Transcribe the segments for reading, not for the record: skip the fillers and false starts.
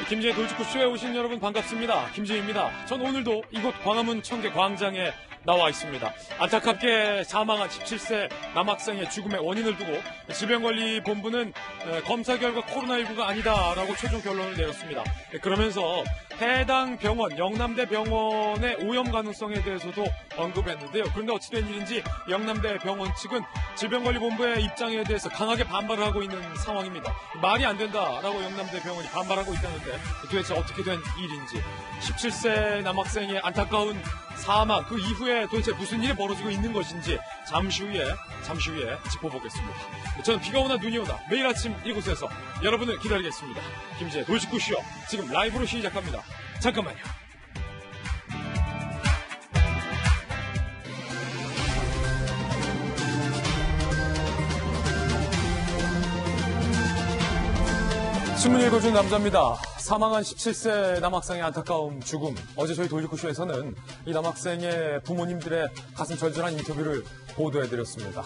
김지혜 돌직구쇼에 오신 여러분 반갑습니다. 김지혜입니다. 전 오늘도 이곳 광화문 청계광장에 나와 있습니다. 안타깝게 사망한 17세 남학생의 죽음의 원인을 두고 질병관리본부는 검사 결과 코로나19가 아니다라고 최종 결론을 내렸습니다. 그러면서 해당 병원, 영남대 병원의 오염 가능성에 대해서도 언급했는데요. 그런데 어찌된 일인지 영남대 병원 측은 질병관리본부의 입장에 대해서 강하게 반발을 하고 있는 상황입니다. 말이 안 된다라고 영남대 병원이 반발하고 있다는데 도대체 어떻게 된 일인지, 17세 남학생의 안타까운 사망, 그 이후에 도대체 무슨 일이 벌어지고 있는 것인지 잠시 후에 짚어보겠습니다. 저는 비가 오나 눈이 오나 매일 아침 이곳에서 여러분을 기다리겠습니다. 김지혜 돌직구쇼 지금 라이브로 시작합니다. 잠깐만요. 신문 읽어준 남자입니다. 사망한 17세 남학생의 안타까운 죽음. 어제 저희 돌직구쇼에서는 이 남학생의 부모님들의 가슴 절절한 인터뷰를 보도해드렸습니다.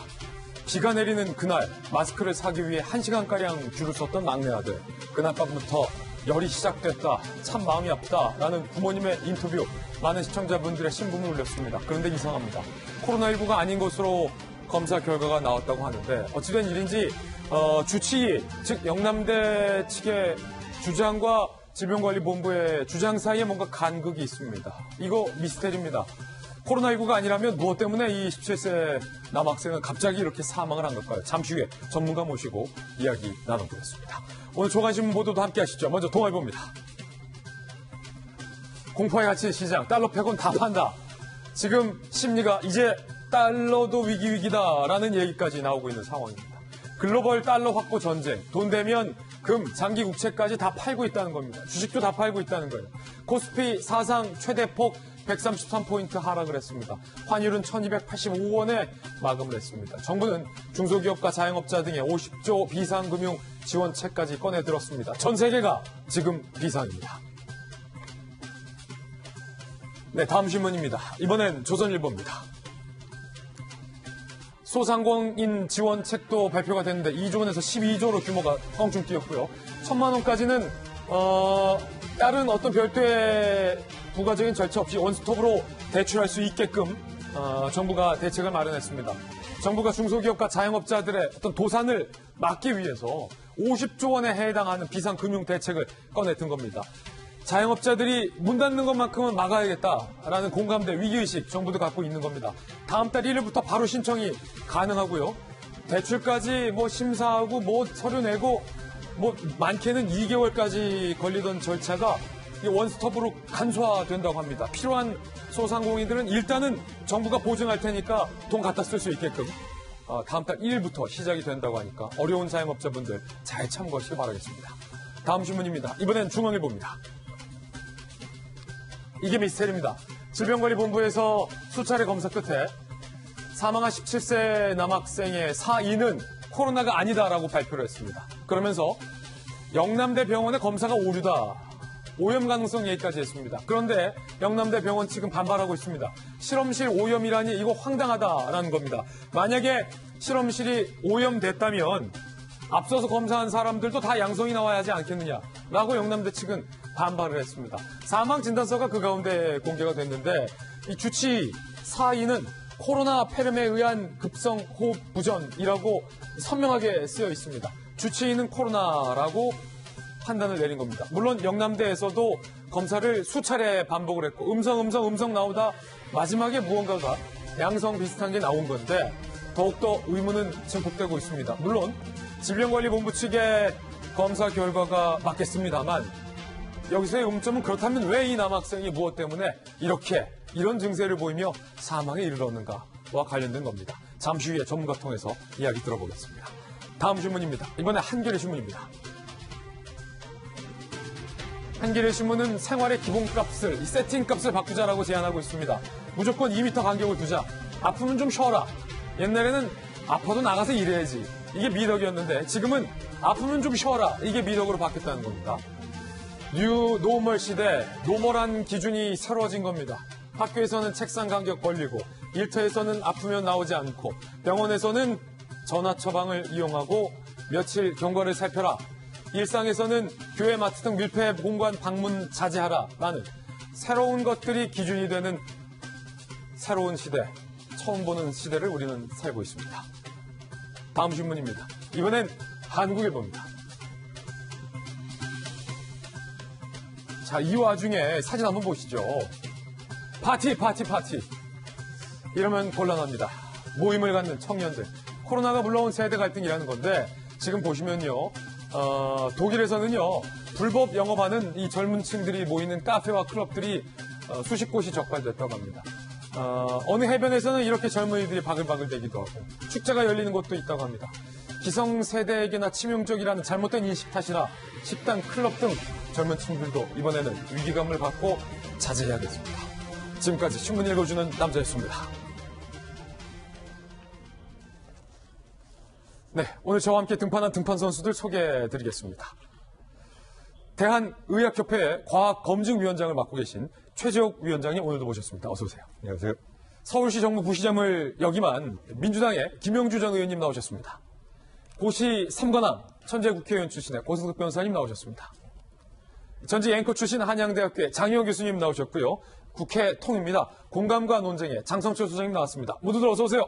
비가 내리는 그날 마스크를 사기 위해 1시간가량 줄을 섰던 막내 아들. 그날 밤부터 열이 시작됐다. 참 마음이 아프다라는 부모님의 인터뷰. 많은 시청자분들의 심금을 울렸습니다. 그런데 이상합니다. 코로나19가 아닌 것으로 검사 결과가 나왔다고 하는데 어찌된 일인지 주치의, 즉 영남대 측의 주장과 질병관리본부의 주장 사이에 뭔가 간극이 있습니다. 이거 미스테리입니다. 코로나19가 아니라면 무엇 때문에 이 17세 남학생은 갑자기 이렇게 사망을 한 걸까요? 잠시 후에 전문가 모시고 이야기 나눠보겠습니다. 오늘 조간신문 보도도 함께 하시죠. 먼저 동아일보입니다. 공포의 가치 시장, 달러 100원 다 판다. 지금 심리가 이제 달러도 위기다라는 얘기까지 나오고 있는 상황입니다. 글로벌 달러 확보 전쟁, 돈 되면 금, 장기 국채까지 다 팔고 있다는 겁니다. 주식도 다 팔고 있다는 거예요. 코스피 사상 최대폭 133포인트 하락을 했습니다. 환율은 1285원에 마감을 했습니다. 정부는 중소기업과 자영업자 등의 50조 비상금융 지원책까지 꺼내들었습니다. 전 세계가 지금 비상입니다. 네, 다음 신문입니다. 이번엔 조선일보입니다. 소상공인 지원책도 발표가 됐는데 2조 원에서 12조로 규모가 껑충 뛰었고요. 1,000만 원까지는 다른 어떤 별도의 부가적인 절차 없이 원스톱으로 대출할 수 있게끔 정부가 대책을 마련했습니다. 정부가 중소기업과 자영업자들의 어떤 도산을 막기 위해서 50조 원에 해당하는 비상금융 대책을 꺼내든 겁니다. 자영업자들이 문 닫는 것만큼은 막아야겠다라는 공감대, 위기의식 정부도 갖고 있는 겁니다. 다음 달 1일부터 바로 신청이 가능하고요. 대출까지 심사하고 서류 내고 많게는 2개월까지 걸리던 절차가 원스톱으로 간소화된다고 합니다. 필요한 소상공인들은 일단은 정부가 보증할 테니까 돈 갖다 쓸 수 있게끔 다음 달 1일부터 시작이 된다고 하니까 어려운 자영업자분들 잘 참고하시기 바라겠습니다. 다음 신문입니다. 이번엔 중앙일보입니다. 이게 미스테리입니다. 질병관리본부에서 수차례 검사 끝에 사망한 17세 남학생의 사인은 코로나가 아니다라고 발표를 했습니다. 그러면서 영남대 병원의 검사가 오류다. 오염 가능성 얘기까지 했습니다. 그런데 영남대 병원 측은 반발하고 있습니다. 실험실 오염이라니 이거 황당하다라는 겁니다. 만약에 실험실이 오염됐다면 앞서서 검사한 사람들도 다 양성이 나와야 하지 않겠느냐라고 영남대 측은 반발을 했습니다. 사망 진단서가 그 가운데 공개가 됐는데 이 주치 사인은 코로나 폐렴에 의한 급성 호흡 부전이라고 선명하게 쓰여 있습니다. 주치의는 코로나라고 판단을 내린 겁니다. 물론 영남대에서도 검사를 수차례 반복을 했고 음성 나오다 마지막에 무언가가 양성 비슷한 게 나온 건데 더욱더 의문은 증폭되고 있습니다. 물론 질병관리본부 측의 검사 결과가 맞겠습니다만 여기서의 음점은 그렇다면 왜 이 남학생이 무엇 때문에 이런 증세를 보이며 사망에 이르렀는가와 관련된 겁니다. 잠시 후에 전문가 통해서 이야기 들어보겠습니다. 다음 신문입니다. 이번에 한겨레 신문입니다. 한겨레 신문은 생활의 기본값을, 세팅값을 바꾸자라고 제안하고 있습니다. 무조건 2m 간격을 두자. 아프면 좀 쉬어라. 옛날에는 아파도 나가서 일해야지. 이게 미덕이었는데 지금은 아프면 좀 쉬어라. 이게 미덕으로 바뀌었다는 겁니다. 뉴 노멀 시대, 노멀한 기준이 새로워진 겁니다. 학교에서는 책상 간격 벌리고, 일터에서는 아프면 나오지 않고, 병원에서는 전화 처방을 이용하고 며칠 경과를 살펴라. 일상에서는 교회, 마트 등 밀폐 공간 방문 자제하라라는 새로운 것들이 기준이 되는 새로운 시대, 처음 보는 시대를 우리는 살고 있습니다. 다음 신문입니다. 이번엔 한국일보입니다. 자, 이 와중에 사진 한번 보시죠. 파티. 이러면 곤란합니다. 모임을 갖는 청년들. 코로나가 불러온 세대 갈등이라는 건데 지금 보시면요. 독일에서는요. 불법 영업하는 이 젊은 층들이 모이는 카페와 클럽들이 수십 곳이 적발됐다고 합니다. 어느 해변에서는 이렇게 젊은이들이 바글바글 대기도 하고 축제가 열리는 곳도 있다고 합니다. 기성세대에게나 치명적이라는 잘못된 인식 탓이나 식당, 클럽 등 젊은 층들도 이번에는 위기감을 갖고 자제해야겠습니다. 지금까지 신문 읽어주는 남자였습니다. 네, 오늘 저와 함께 등판한 등판 선수들 소개해드리겠습니다. 대한의학협회 과학검증위원장을 맡고 계신 최재욱 위원장님 오늘도 모셨습니다. 어서 오세요. 안녕하세요. 서울시 정부 부시장을 역임한 민주당의 김영주 전 의원님 나오셨습니다. 고시 3관왕 천재 국회의원 출신의 고승석 변호사님 나오셨습니다. 전직 앵커 출신 한양대학교의 장희영 교수님 나오셨고요. 국회 통입니다. 공감과 논쟁의 장성철 소장님 나왔습니다. 모두들 어서 오세요.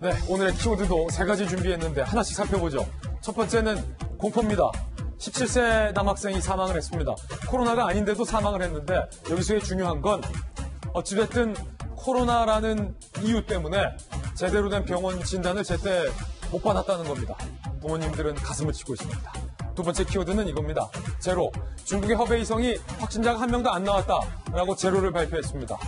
네, 오늘의 키워드도 세 가지 준비했는데 하나씩 살펴보죠. 첫 번째는 공포입니다. 17세 남학생이 사망을 했습니다. 코로나가 아닌데도 사망을 했는데 여기서의 중요한 건 어찌됐든 코로나라는 이유 때문에 제대로 된 병원 진단을 제때 못 받았다는 겁니다. 부모님들은 가슴을 치고 있습니다. 두 번째 키워드는 이겁니다. 제로. 중국의 허베이성이 확진자가 한 명도 안 나왔다라고 제로를 발표했습니다.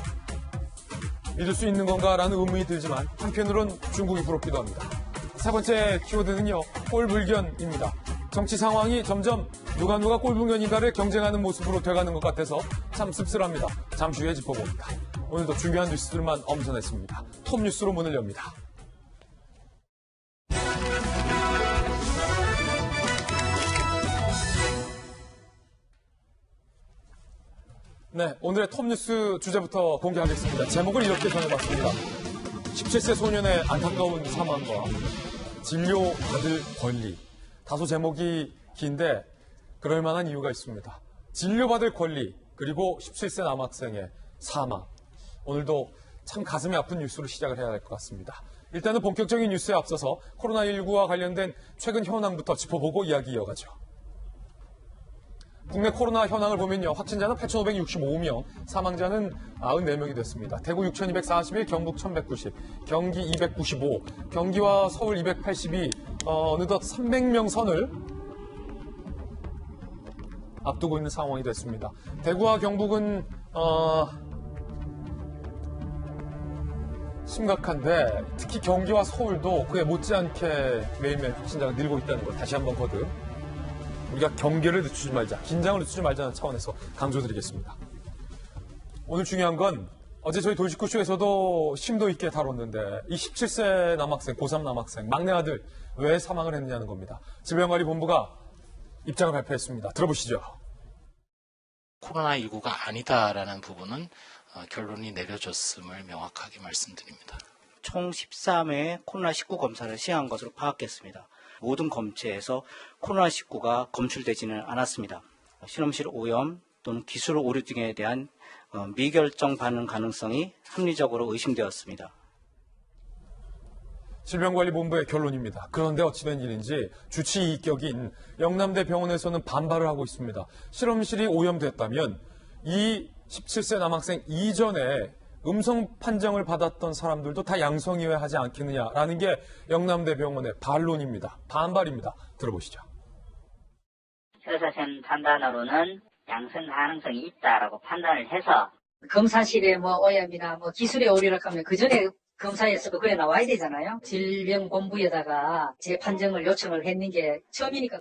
믿을 수 있는 건가라는 의문이 들지만 한편으론 중국이 부럽기도 합니다. 세 번째 키워드는요. 꼴불견입니다. 정치 상황이 점점 누가 꼴불견인가를 경쟁하는 모습으로 돼가는 것 같아서 참 씁쓸합니다. 잠시 후에 짚어봅니다. 오늘도 중요한 뉴스들만 엄선했습니다. 톱 뉴스로 문을 엽니다. 네, 오늘의 톱뉴스 주제부터 공개하겠습니다. 제목을 이렇게 정해봤습니다. 17세 소년의 안타까운 사망과 진료받을 권리. 다소 제목이 긴데 그럴 만한 이유가 있습니다. 진료받을 권리, 그리고 17세 남학생의 사망. 오늘도 참 가슴이 아픈 뉴스로 시작을 해야 할 것 같습니다. 일단은 본격적인 뉴스에 앞서서 코로나19와 관련된 최근 현황부터 짚어보고 이야기 이어가죠. 국내 코로나 현황을 보면요. 확진자는 8,565명, 사망자는 94명이 됐습니다. 대구 6,241, 경북 1,190, 경기 295, 경기와 서울 282, 어느덧 300명 선을 앞두고 있는 상황이 됐습니다. 대구와 경북은 심각한데 특히 경기와 서울도 그에 못지않게 매일매일 확진자가 늘고 있다는 걸 다시 한번 거듭 우리가 경계를 늦추지 말자, 긴장을 늦추지 말자는 차원에서 강조드리겠습니다. 오늘 중요한 건 어제 저희 돌직구쇼에서도 심도 있게 다뤘는데 이 17세 남학생, 고3 남학생, 막내 아들 왜 사망을 했느냐는 겁니다. 질병관리본부가 입장을 발표했습니다. 들어보시죠. 코로나19가 아니다라는 부분은 결론이 내려졌음을 명확하게 말씀드립니다. 총 13회 코로나19 검사를 시행한 것으로 파악했습니다. 모든 검체에서 코로나19가 검출되지는 않았습니다. 실험실 오염 또는 기술 오류 등에 대한 미결정 반응 가능성이 합리적으로 의심되었습니다. 질병관리본부의 결론입니다. 그런데 어찌된 일인지 주치의격인 영남대 병원에서는 반발을 하고 있습니다. 실험실이 오염됐다면 이 17세 남학생 이전에 음성 판정을 받았던 사람들도 다 양성이어야 하지 않겠느냐라는 게 영남대 병원의 반론입니다. 반발입니다. 들어보시죠. 의사선 판단으로는 양성 가능성이 있다라고 판단을 해서 검사실에 오염이나 기술의 오류라고 하면 그 전에 검사에서도 그래 나와야 되잖아요. 질병본부에다가 재판정을 요청을 했는 게 처음이니까.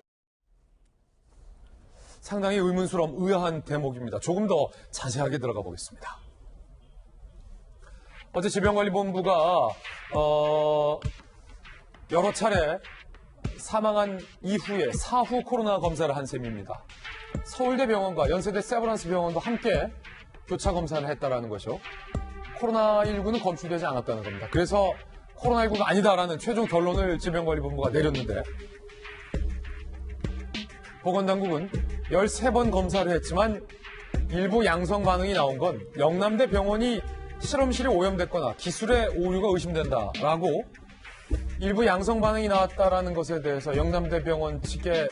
상당히 의문스러운 의아한 대목입니다. 조금 더 자세하게 들어가 보겠습니다. 어제 질병관리본부가 여러 차례 사망한 이후에 사후 코로나 검사를 한 셈입니다. 서울대병원과 연세대 세브란스 병원도 함께 교차 검사를 했다라는 것이죠. 코로나19는 검출되지 않았다는 겁니다. 그래서 코로나19가 아니다라는 최종 결론을 질병관리본부가 내렸는데 보건당국은 13번 검사를 했지만 일부 양성 반응이 나온 건 영남대 병원이 실험실이 오염됐거나 기술의 오류가 의심된다라고 일부 양성 반응이 나왔다라는 것에 대해서 영남대 병원 측의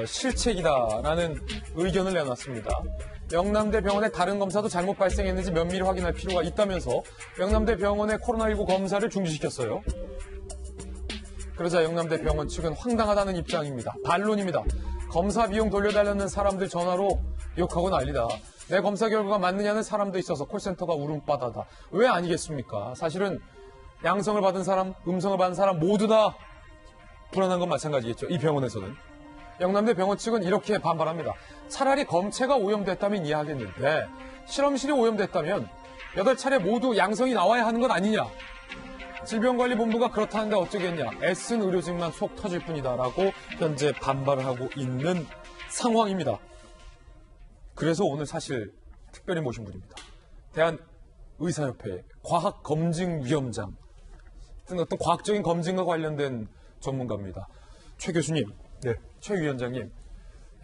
실책이다라는 의견을 내놨습니다. 영남대 병원의 다른 검사도 잘못 발생했는지 면밀히 확인할 필요가 있다면서 영남대 병원의 코로나19 검사를 중지시켰어요. 그러자 영남대 병원 측은 황당하다는 입장입니다. 반론입니다. 검사 비용 돌려달라는 사람들 전화로 욕하고 난리다. 내 검사 결과가 맞느냐는 사람도 있어서 콜센터가 울음바다다. 왜 아니겠습니까? 사실은 양성을 받은 사람, 음성을 받은 사람 모두 다 불안한 건 마찬가지겠죠. 이 병원에서는. 영남대 병원 측은 이렇게 반발합니다. 차라리 검체가 오염됐다면 이해하겠는데 실험실이 오염됐다면 8차례 모두 양성이 나와야 하는 것 아니냐. 질병관리본부가 그렇다는데 어쩌겠냐. 애쓴 의료진만 속 터질 뿐이다라고 현재 반발을 하고 있는 상황입니다. 그래서 오늘 사실 특별히 모신 분입니다. 대한의사협회 과학검증위원장 어떤 과학적인 검증과 관련된 전문가입니다. 최 교수님, 네. 최 위원장님,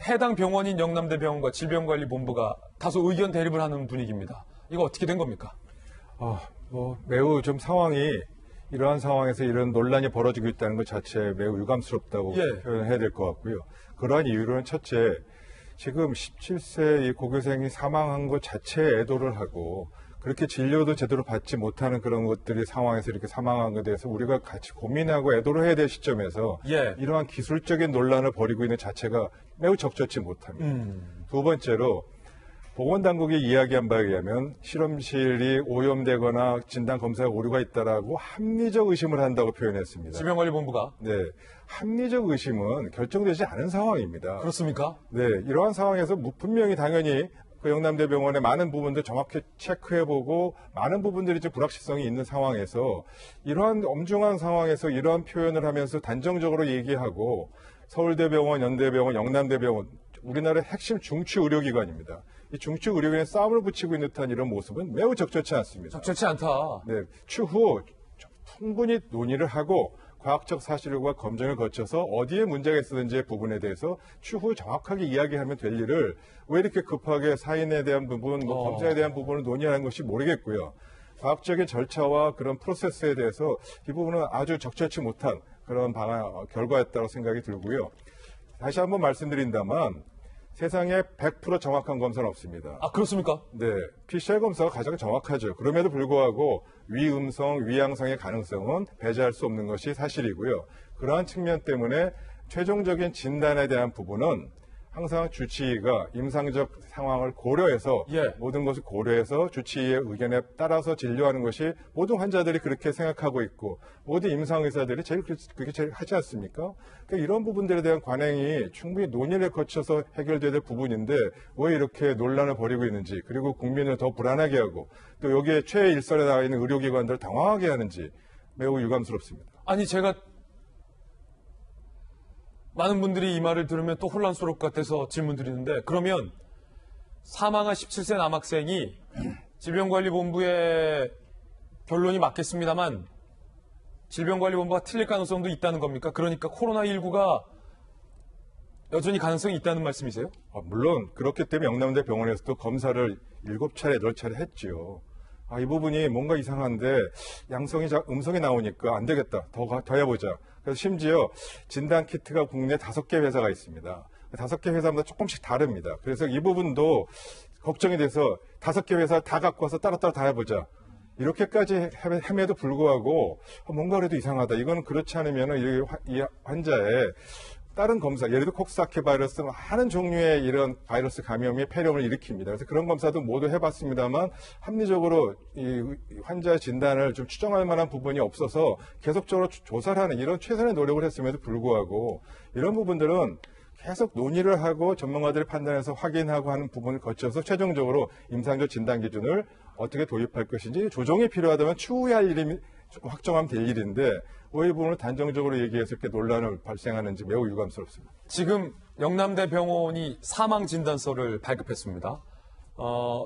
해당 병원인 영남대병원과 질병관리본부가 다소 의견 대립을 하는 분위기입니다. 이거 어떻게 된 겁니까? 매우 좀 상황이 이러한 상황에서 이런 논란이 벌어지고 있다는 것 자체에 매우 유감스럽다고 예. 표현해야 될 것 같고요. 그러한 이유로는 첫째, 지금 17세 이 고교생이 사망한 것 자체에 애도를 하고 그렇게 진료도 제대로 받지 못하는 그런 것들이 상황에서 이렇게 사망한 것에 대해서 우리가 같이 고민하고 애도를 해야 될 시점에서 예. 이러한 기술적인 논란을 벌이고 있는 자체가 매우 적절치 못합니다. 두 번째로 보건당국이 이야기한 바에 의하면 실험실이 오염되거나 진단검사에 오류가 있다라고 합리적 의심을 한다고 표현했습니다. 질병관리본부가. 네, 합리적 의심은 결정되지 않은 상황입니다. 그렇습니까? 네, 이러한 상황에서 분명히 당연히 그 영남대병원의 많은 부분들 정확히 체크해보고 많은 부분들이 좀 불확실성이 있는 상황에서 이러한 엄중한 상황에서 이러한 표현을 하면서 단정적으로 얘기하고 서울대병원, 연대병원, 영남대병원 우리나라의 핵심 중추 의료기관입니다. 이 중추 의료기관에 싸움을 붙이고 있는 듯한 이런 모습은 매우 적절치 않습니다. 적절치 않다. 네, 추후 충분히 논의를 하고 과학적 사실과 검증을 거쳐서 어디에 문제가 있었는지의 부분에 대해서 추후 정확하게 이야기하면 될 일을 왜 이렇게 급하게 사인에 대한 부분, 검사에 대한 부분을 논의하는 것이 모르겠고요. 과학적인 절차와 그런 프로세스에 대해서 이 부분은 아주 적절치 못한 그런 결과였다고 생각이 들고요. 다시 한번 말씀드린다만 세상에 100% 정확한 검사는 없습니다. 아, 그렇습니까? 네, PCR 검사가 가장 정확하죠. 그럼에도 불구하고 위음성, 위양성의 가능성은 배제할 수 없는 것이 사실이고요. 그러한 측면 때문에 최종적인 진단에 대한 부분은 항상 주치의가 임상적 상황을 고려해서 예. 모든 것을 고려해서 주치의의 의견에 따라서 진료하는 것이 모든 환자들이 그렇게 생각하고 있고 모든 임상의사들이 그렇게 제일 하지 않습니까? 그러니까 이런 부분들에 대한 관행이 충분히 논의를 거쳐서 해결돼야 될 부분인데 왜 이렇게 논란을 벌이고 있는지 그리고 국민을 더 불안하게 하고 또 여기에 최일선에 나와 있는 의료기관들을 당황하게 하는지 매우 유감스럽습니다. 아니, 제가 많은 분들이 이 말을 들으면 또 혼란스러울 것 같아서 질문 드리는데 그러면 사망한 17세 남학생이 질병관리본부의 결론이 맞겠습니다만 질병관리본부가 틀릴 가능성도 있다는 겁니까? 그러니까 코로나19가 여전히 가능성이 있다는 말씀이세요? 물론 그렇기 때문에 영남대 병원에서도 검사를 7차례, 8차례 했지요. 이 부분이 뭔가 이상한데 음성이 나오니까 안 되겠다. 더 해보자. 그래서 심지어 진단 키트가 국내 5개 회사가 있습니다. 5개 회사마다 조금씩 다릅니다. 그래서 이 부분도 걱정이 돼서 5개 회사 다 갖고 와서 따로따로 다 해보자. 이렇게까지 헤매도 불구하고 뭔가 그래도 이상하다. 이건 그렇지 않으면 이 환자의 다른 검사, 예를 들어 콕스사케 바이러스 많은 종류의 이런 바이러스 감염이 폐렴을 일으킵니다. 그래서 그런 검사도 모두 해봤습니다만 합리적으로 이 환자의 진단을 좀 추정할 만한 부분이 없어서 계속적으로 조사를 하는 이런 최선의 노력을 했음에도 불구하고 이런 부분들은 계속 논의를 하고 전문가들이 판단해서 확인하고 하는 부분을 거쳐서 최종적으로 임상적 진단 기준을 어떻게 도입할 것인지 조정이 필요하다면 추후에 할 일이 확정하면 될 일인데 왜 이 부분을 단정적으로 얘기해서 이렇게 논란을 발생하는지 매우 유감스럽습니다. 지금 영남대 병원이 사망 진단서를 발급했습니다.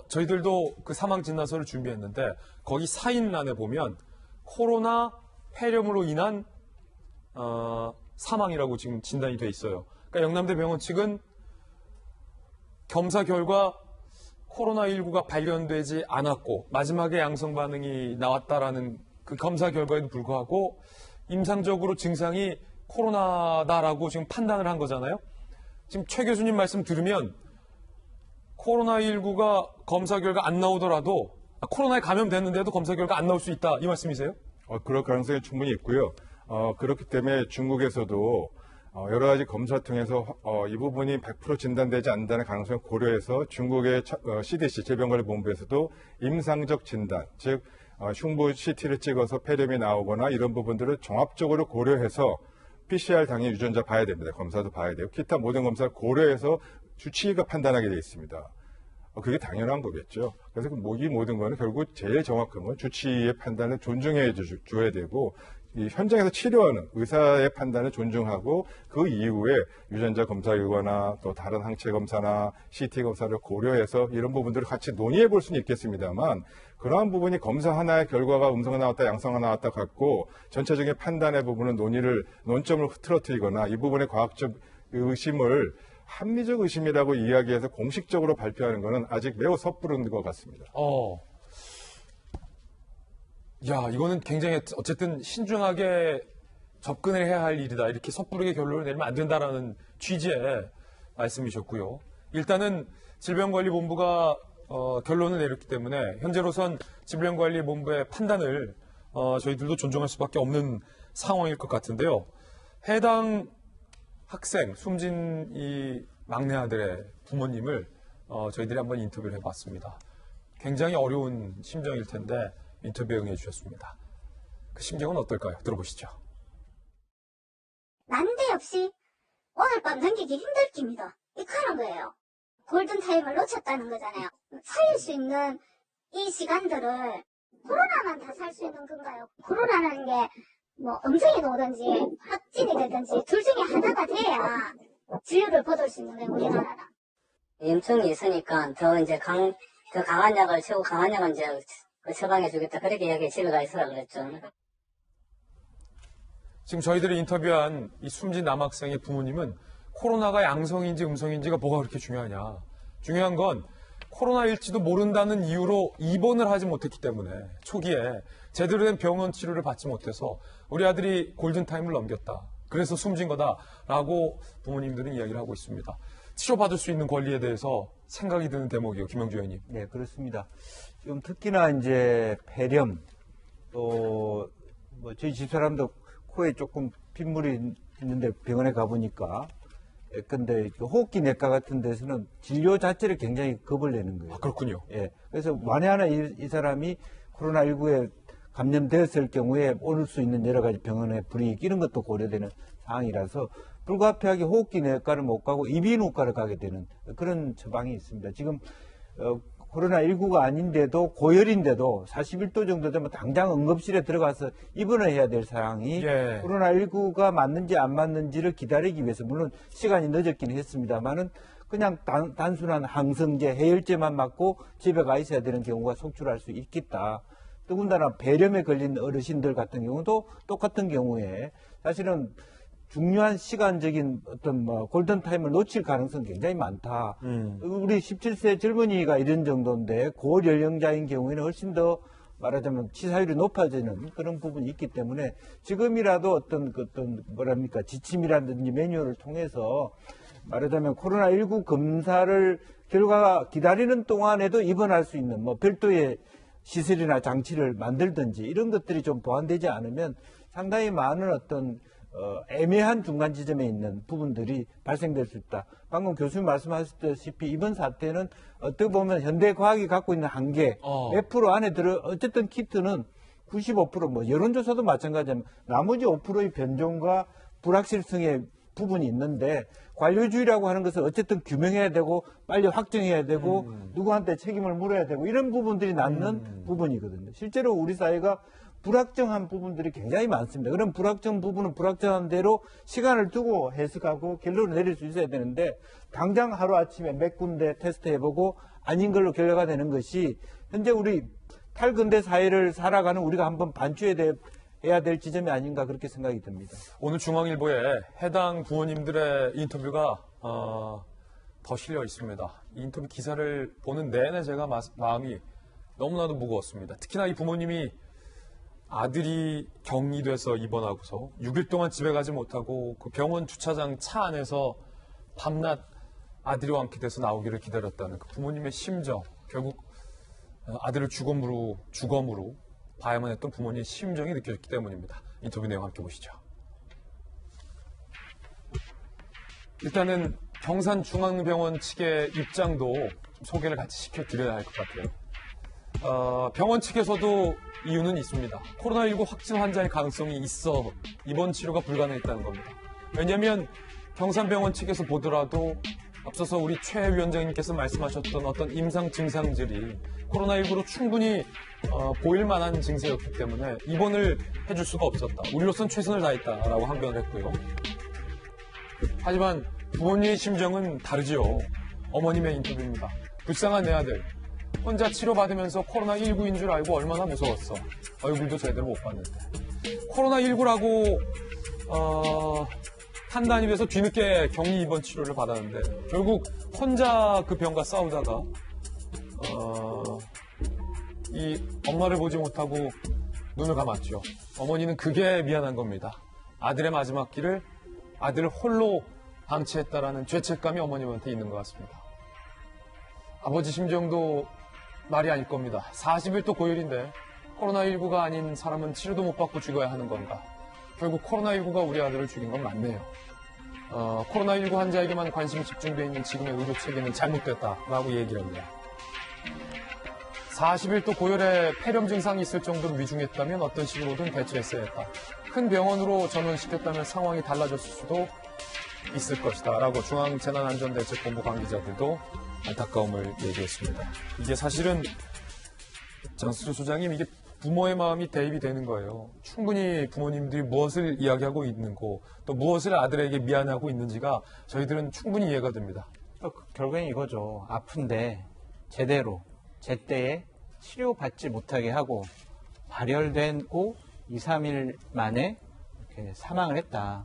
저희들도 그 사망 진단서를 준비했는데 거기 사인란에 보면 코로나 폐렴으로 인한 사망이라고 지금 진단이 돼 있어요. 그러니까 영남대병원 측은 검사 결과 코로나19가 발견되지 않았고 마지막에 양성 반응이 나왔다라는 그 검사 결과에도 불구하고 임상적으로 증상이 코로나다라고 지금 판단을 한 거잖아요. 지금 최 교수님 말씀 들으면 코로나19가 검사 결과 안 나오더라도 코로나에 감염됐는데도 검사 결과 안 나올 수 있다 이 말씀이세요? 그럴 가능성이 충분히 있고요. 그렇기 때문에 중국에서도 여러 가지 검사 통해서 이 부분이 100% 진단되지 않는다는 가능성을 고려해서 중국의 CDC 질병관리본부에서도 임상적 진단, 즉 흉부 CT를 찍어서 폐렴이 나오거나 이런 부분들을 종합적으로 고려해서 PCR 당일 유전자 봐야 됩니다. 검사도 봐야 되고 기타 모든 검사를 고려해서 주치의가 판단하게 되어 있습니다. 그게 당연한 거겠죠. 그래서 이 모든 거는 결국 제일 정확한 건 주치의의 판단을 존중해 줘야 되고 이 현장에서 치료하는 의사의 판단을 존중하고 그 이후에 유전자 검사 결과나 또 다른 항체 검사나 CT 검사를 고려해서 이런 부분들을 같이 논의해 볼 수는 있겠습니다만 그러한 부분이 검사 하나의 결과가 음성이 나왔다 양성이 나왔다 갖고 전체적인 판단의 부분은 논점을 흐트러뜨리거나 이 부분의 과학적 의심을 합리적 의심이라고 이야기해서 공식적으로 발표하는 것은 아직 매우 섣부른 것 같습니다. 야, 이거는 굉장히 어쨌든 신중하게 접근을 해야 할 일이다. 이렇게 섣부르게 결론을 내리면 안 된다라는 취지의 말씀이셨고요. 일단은 질병관리본부가 결론을 내렸기 때문에 현재로선 질병관리본부의 판단을 저희들도 존중할 수밖에 없는 상황일 것 같은데요. 해당 학생, 숨진 이 막내 아들의 부모님을 저희들이 한번 인터뷰를 해봤습니다. 굉장히 어려운 심정일 텐데 인터뷰에 응해주셨습니다. 그 심정은 어떨까요? 들어보시죠. 난데없이 오늘 밤 넘기기 힘들 깁니다. 이렇게 하는 거예요. 골든타임을 놓쳤다는 거잖아요. 살릴 수 있는 이 시간들을 코로나만 다 살 수 있는 건가요? 코로나라는 게 뭐 음성이 오든지 확진이 되든지 둘 중에 하나가 돼야 진료를 받을 수 있는 거예요, 우리나라는. 염증이 있으니까 더 강한 약을 최고 강한 약은 이제 처방해 주겠다. 그렇게 이야기에 집에 가 있으라 그랬죠. 지금 저희들이 인터뷰한 이 숨진 남학생의 부모님은 코로나가 양성인지 음성인지가 뭐가 그렇게 중요하냐. 중요한 건 코로나일지도 모른다는 이유로 입원을 하지 못했기 때문에 초기에 제대로 된 병원 치료를 받지 못해서 우리 아들이 골든타임을 넘겼다. 그래서 숨진 거다라고 부모님들은 이야기를 하고 있습니다. 치료받을 수 있는 권리에 대해서 생각이 드는 대목이요. 김영주 의원님. 네, 그렇습니다. 지금 특히나 이제 폐렴 또 뭐 저희 집사람도 코에 조금 핏물이 있는데 병원에 가보니까 근데 호흡기 내과 같은 데서는 진료 자체를 굉장히 겁을 내는 거예요. 그렇군요. 예. 그래서 만에 하나 이 사람이 코로나19에 감염되었을 경우에 올 수 있는 여러 가지 병원의 불이익 이런 것도 고려되는 상황이라서 불가피하게 호흡기 내과를 못 가고 이비인후과를 가게 되는 그런 처방이 있습니다. 지금 코로나19가 아닌데도 고열인데도 41도 정도 되면 당장 응급실에 들어가서 입원을 해야 될 상황이 코로나19가 맞는지 안 맞는지를 기다리기 위해서 물론 시간이 늦었긴 했습니다만은 그냥 단순한 항생제, 해열제만 맞고 집에 가 있어야 되는 경우가 속출할 수 있겠다. 더군다나 폐렴에 걸린 어르신들 같은 경우도 똑같은 경우에 사실은 중요한 시간적인 어떤 골든타임을 놓칠 가능성이 굉장히 많다. 우리 17세 젊은이가 이런 정도인데 고연령자인 경우에는 훨씬 더 말하자면 치사율이 높아지는 그런 부분이 있기 때문에 지금이라도 어떤 지침이라든지 매뉴얼을 통해서 말하자면 코로나19 검사를 결과가 기다리는 동안에도 입원할 수 있는 별도의 시설이나 장치를 만들든지 이런 것들이 좀 보완되지 않으면 상당히 많은 어떤 애매한 중간 지점에 있는 부분들이 발생될 수 있다. 방금 교수님 말씀하셨다시피 이번 사태는 어떻게 보면 현대 과학이 갖고 있는 한계 몇 프로 안에 어쨌든 키트는 95% 여론조사도 마찬가지지만 나머지 5%의 변종과 불확실성의 부분이 있는데 관료주의라고 하는 것을 어쨌든 규명해야 되고 빨리 확정해야 되고 누구한테 책임을 물어야 되고 이런 부분들이 낳는 부분이거든요. 실제로 우리 사회가 불확정한 부분들이 굉장히 많습니다. 그럼 불확정 부분은 불확정한 대로 시간을 두고 해석하고 결론을 내릴 수 있어야 되는데 당장 하루아침에 몇 군데 테스트해보고 아닌 걸로 결과가 되는 것이 현재 우리 탈근대 사회를 살아가는 우리가 한번 반추해야 될 해야 될 지점이 아닌가 그렇게 생각이 듭니다. 오늘 중앙일보에 해당 부모님들의 인터뷰가 더 실려 있습니다. 이 인터뷰 기사를 보는 내내 제가 마음이 너무나도 무거웠습니다. 특히나 이 부모님이 아들이 격리돼서 입원하고서 6일 동안 집에 가지 못하고 그 병원 주차장 차 안에서 밤낮 아들과 함께 돼서 나오기를 기다렸다는 그 부모님의 심정, 결국 아들을 주검으로 봐야만 했던 부모님의 심정이 느껴졌기 때문입니다. 인터뷰 내용 함께 보시죠. 일단은 경산중앙병원 측의 입장도 소개를 같이 시켜드려야 할 것 같아요. 병원 측에서도 이유는 있습니다. 코로나19 확진 환자의 가능성이 있어 입원 치료가 불가능했다는 겁니다. 왜냐하면 경산병원 측에서 보더라도 앞서서 우리 최 위원장님께서 말씀하셨던 어떤 임상 증상들이 코로나19로 충분히 보일 만한 증세였기 때문에 입원을 해줄 수가 없었다. 우리로선 최선을 다했다라고 항변을 했고요. 하지만 부모님의 심정은 다르지요. 어머님의 인터뷰입니다. 불쌍한 내 아들. 혼자 치료받으면서 코로나19인 줄 알고 얼마나 무서웠어. 얼굴도 제대로 못 봤는데. 코로나19라고 판단이 돼서 뒤늦게 격리 입원 치료를 받았는데 결국 혼자 그 병과 싸우다가 이 엄마를 보지 못하고 눈을 감았죠. 어머니는 그게 미안한 겁니다. 아들의 마지막 길을 아들을 홀로 방치했다라는 죄책감이 어머님한테 있는 것 같습니다. 아버지 심정도 말이 아닐 겁니다. 40일 또 고열인데 코로나19가 아닌 사람은 치료도 못 받고 죽어야 하는 건가. 결국 코로나19가 우리 아들을 죽인 건 맞네요. 코로나19 환자에게만 관심이 집중되어 있는 지금의 의료 체계는 잘못됐다라고 얘기를 합니다. 40일 또 고열에 폐렴 증상이 있을 정도로 위중했다면 어떤 식으로든 대처했어야 했다. 큰 병원으로 전원시켰다면 상황이 달라졌을 수도 있을 것이다 라고 중앙재난안전대책본부 관계자들도 안타까움을 얘기했습니다. 이게 사실은 장수조 소장님, 이게 부모의 마음이 대입이 되는 거예요. 충분히 부모님들이 무엇을 이야기하고 있는고 또 무엇을 아들에게 미안해하고 있는지가 저희들은 충분히 이해가 됩니다. 결국엔 이거죠. 아픈데 제대로 제때에 치료받지 못하게 하고 발열된 후 2, 3일 만에 이렇게 사망을 했다.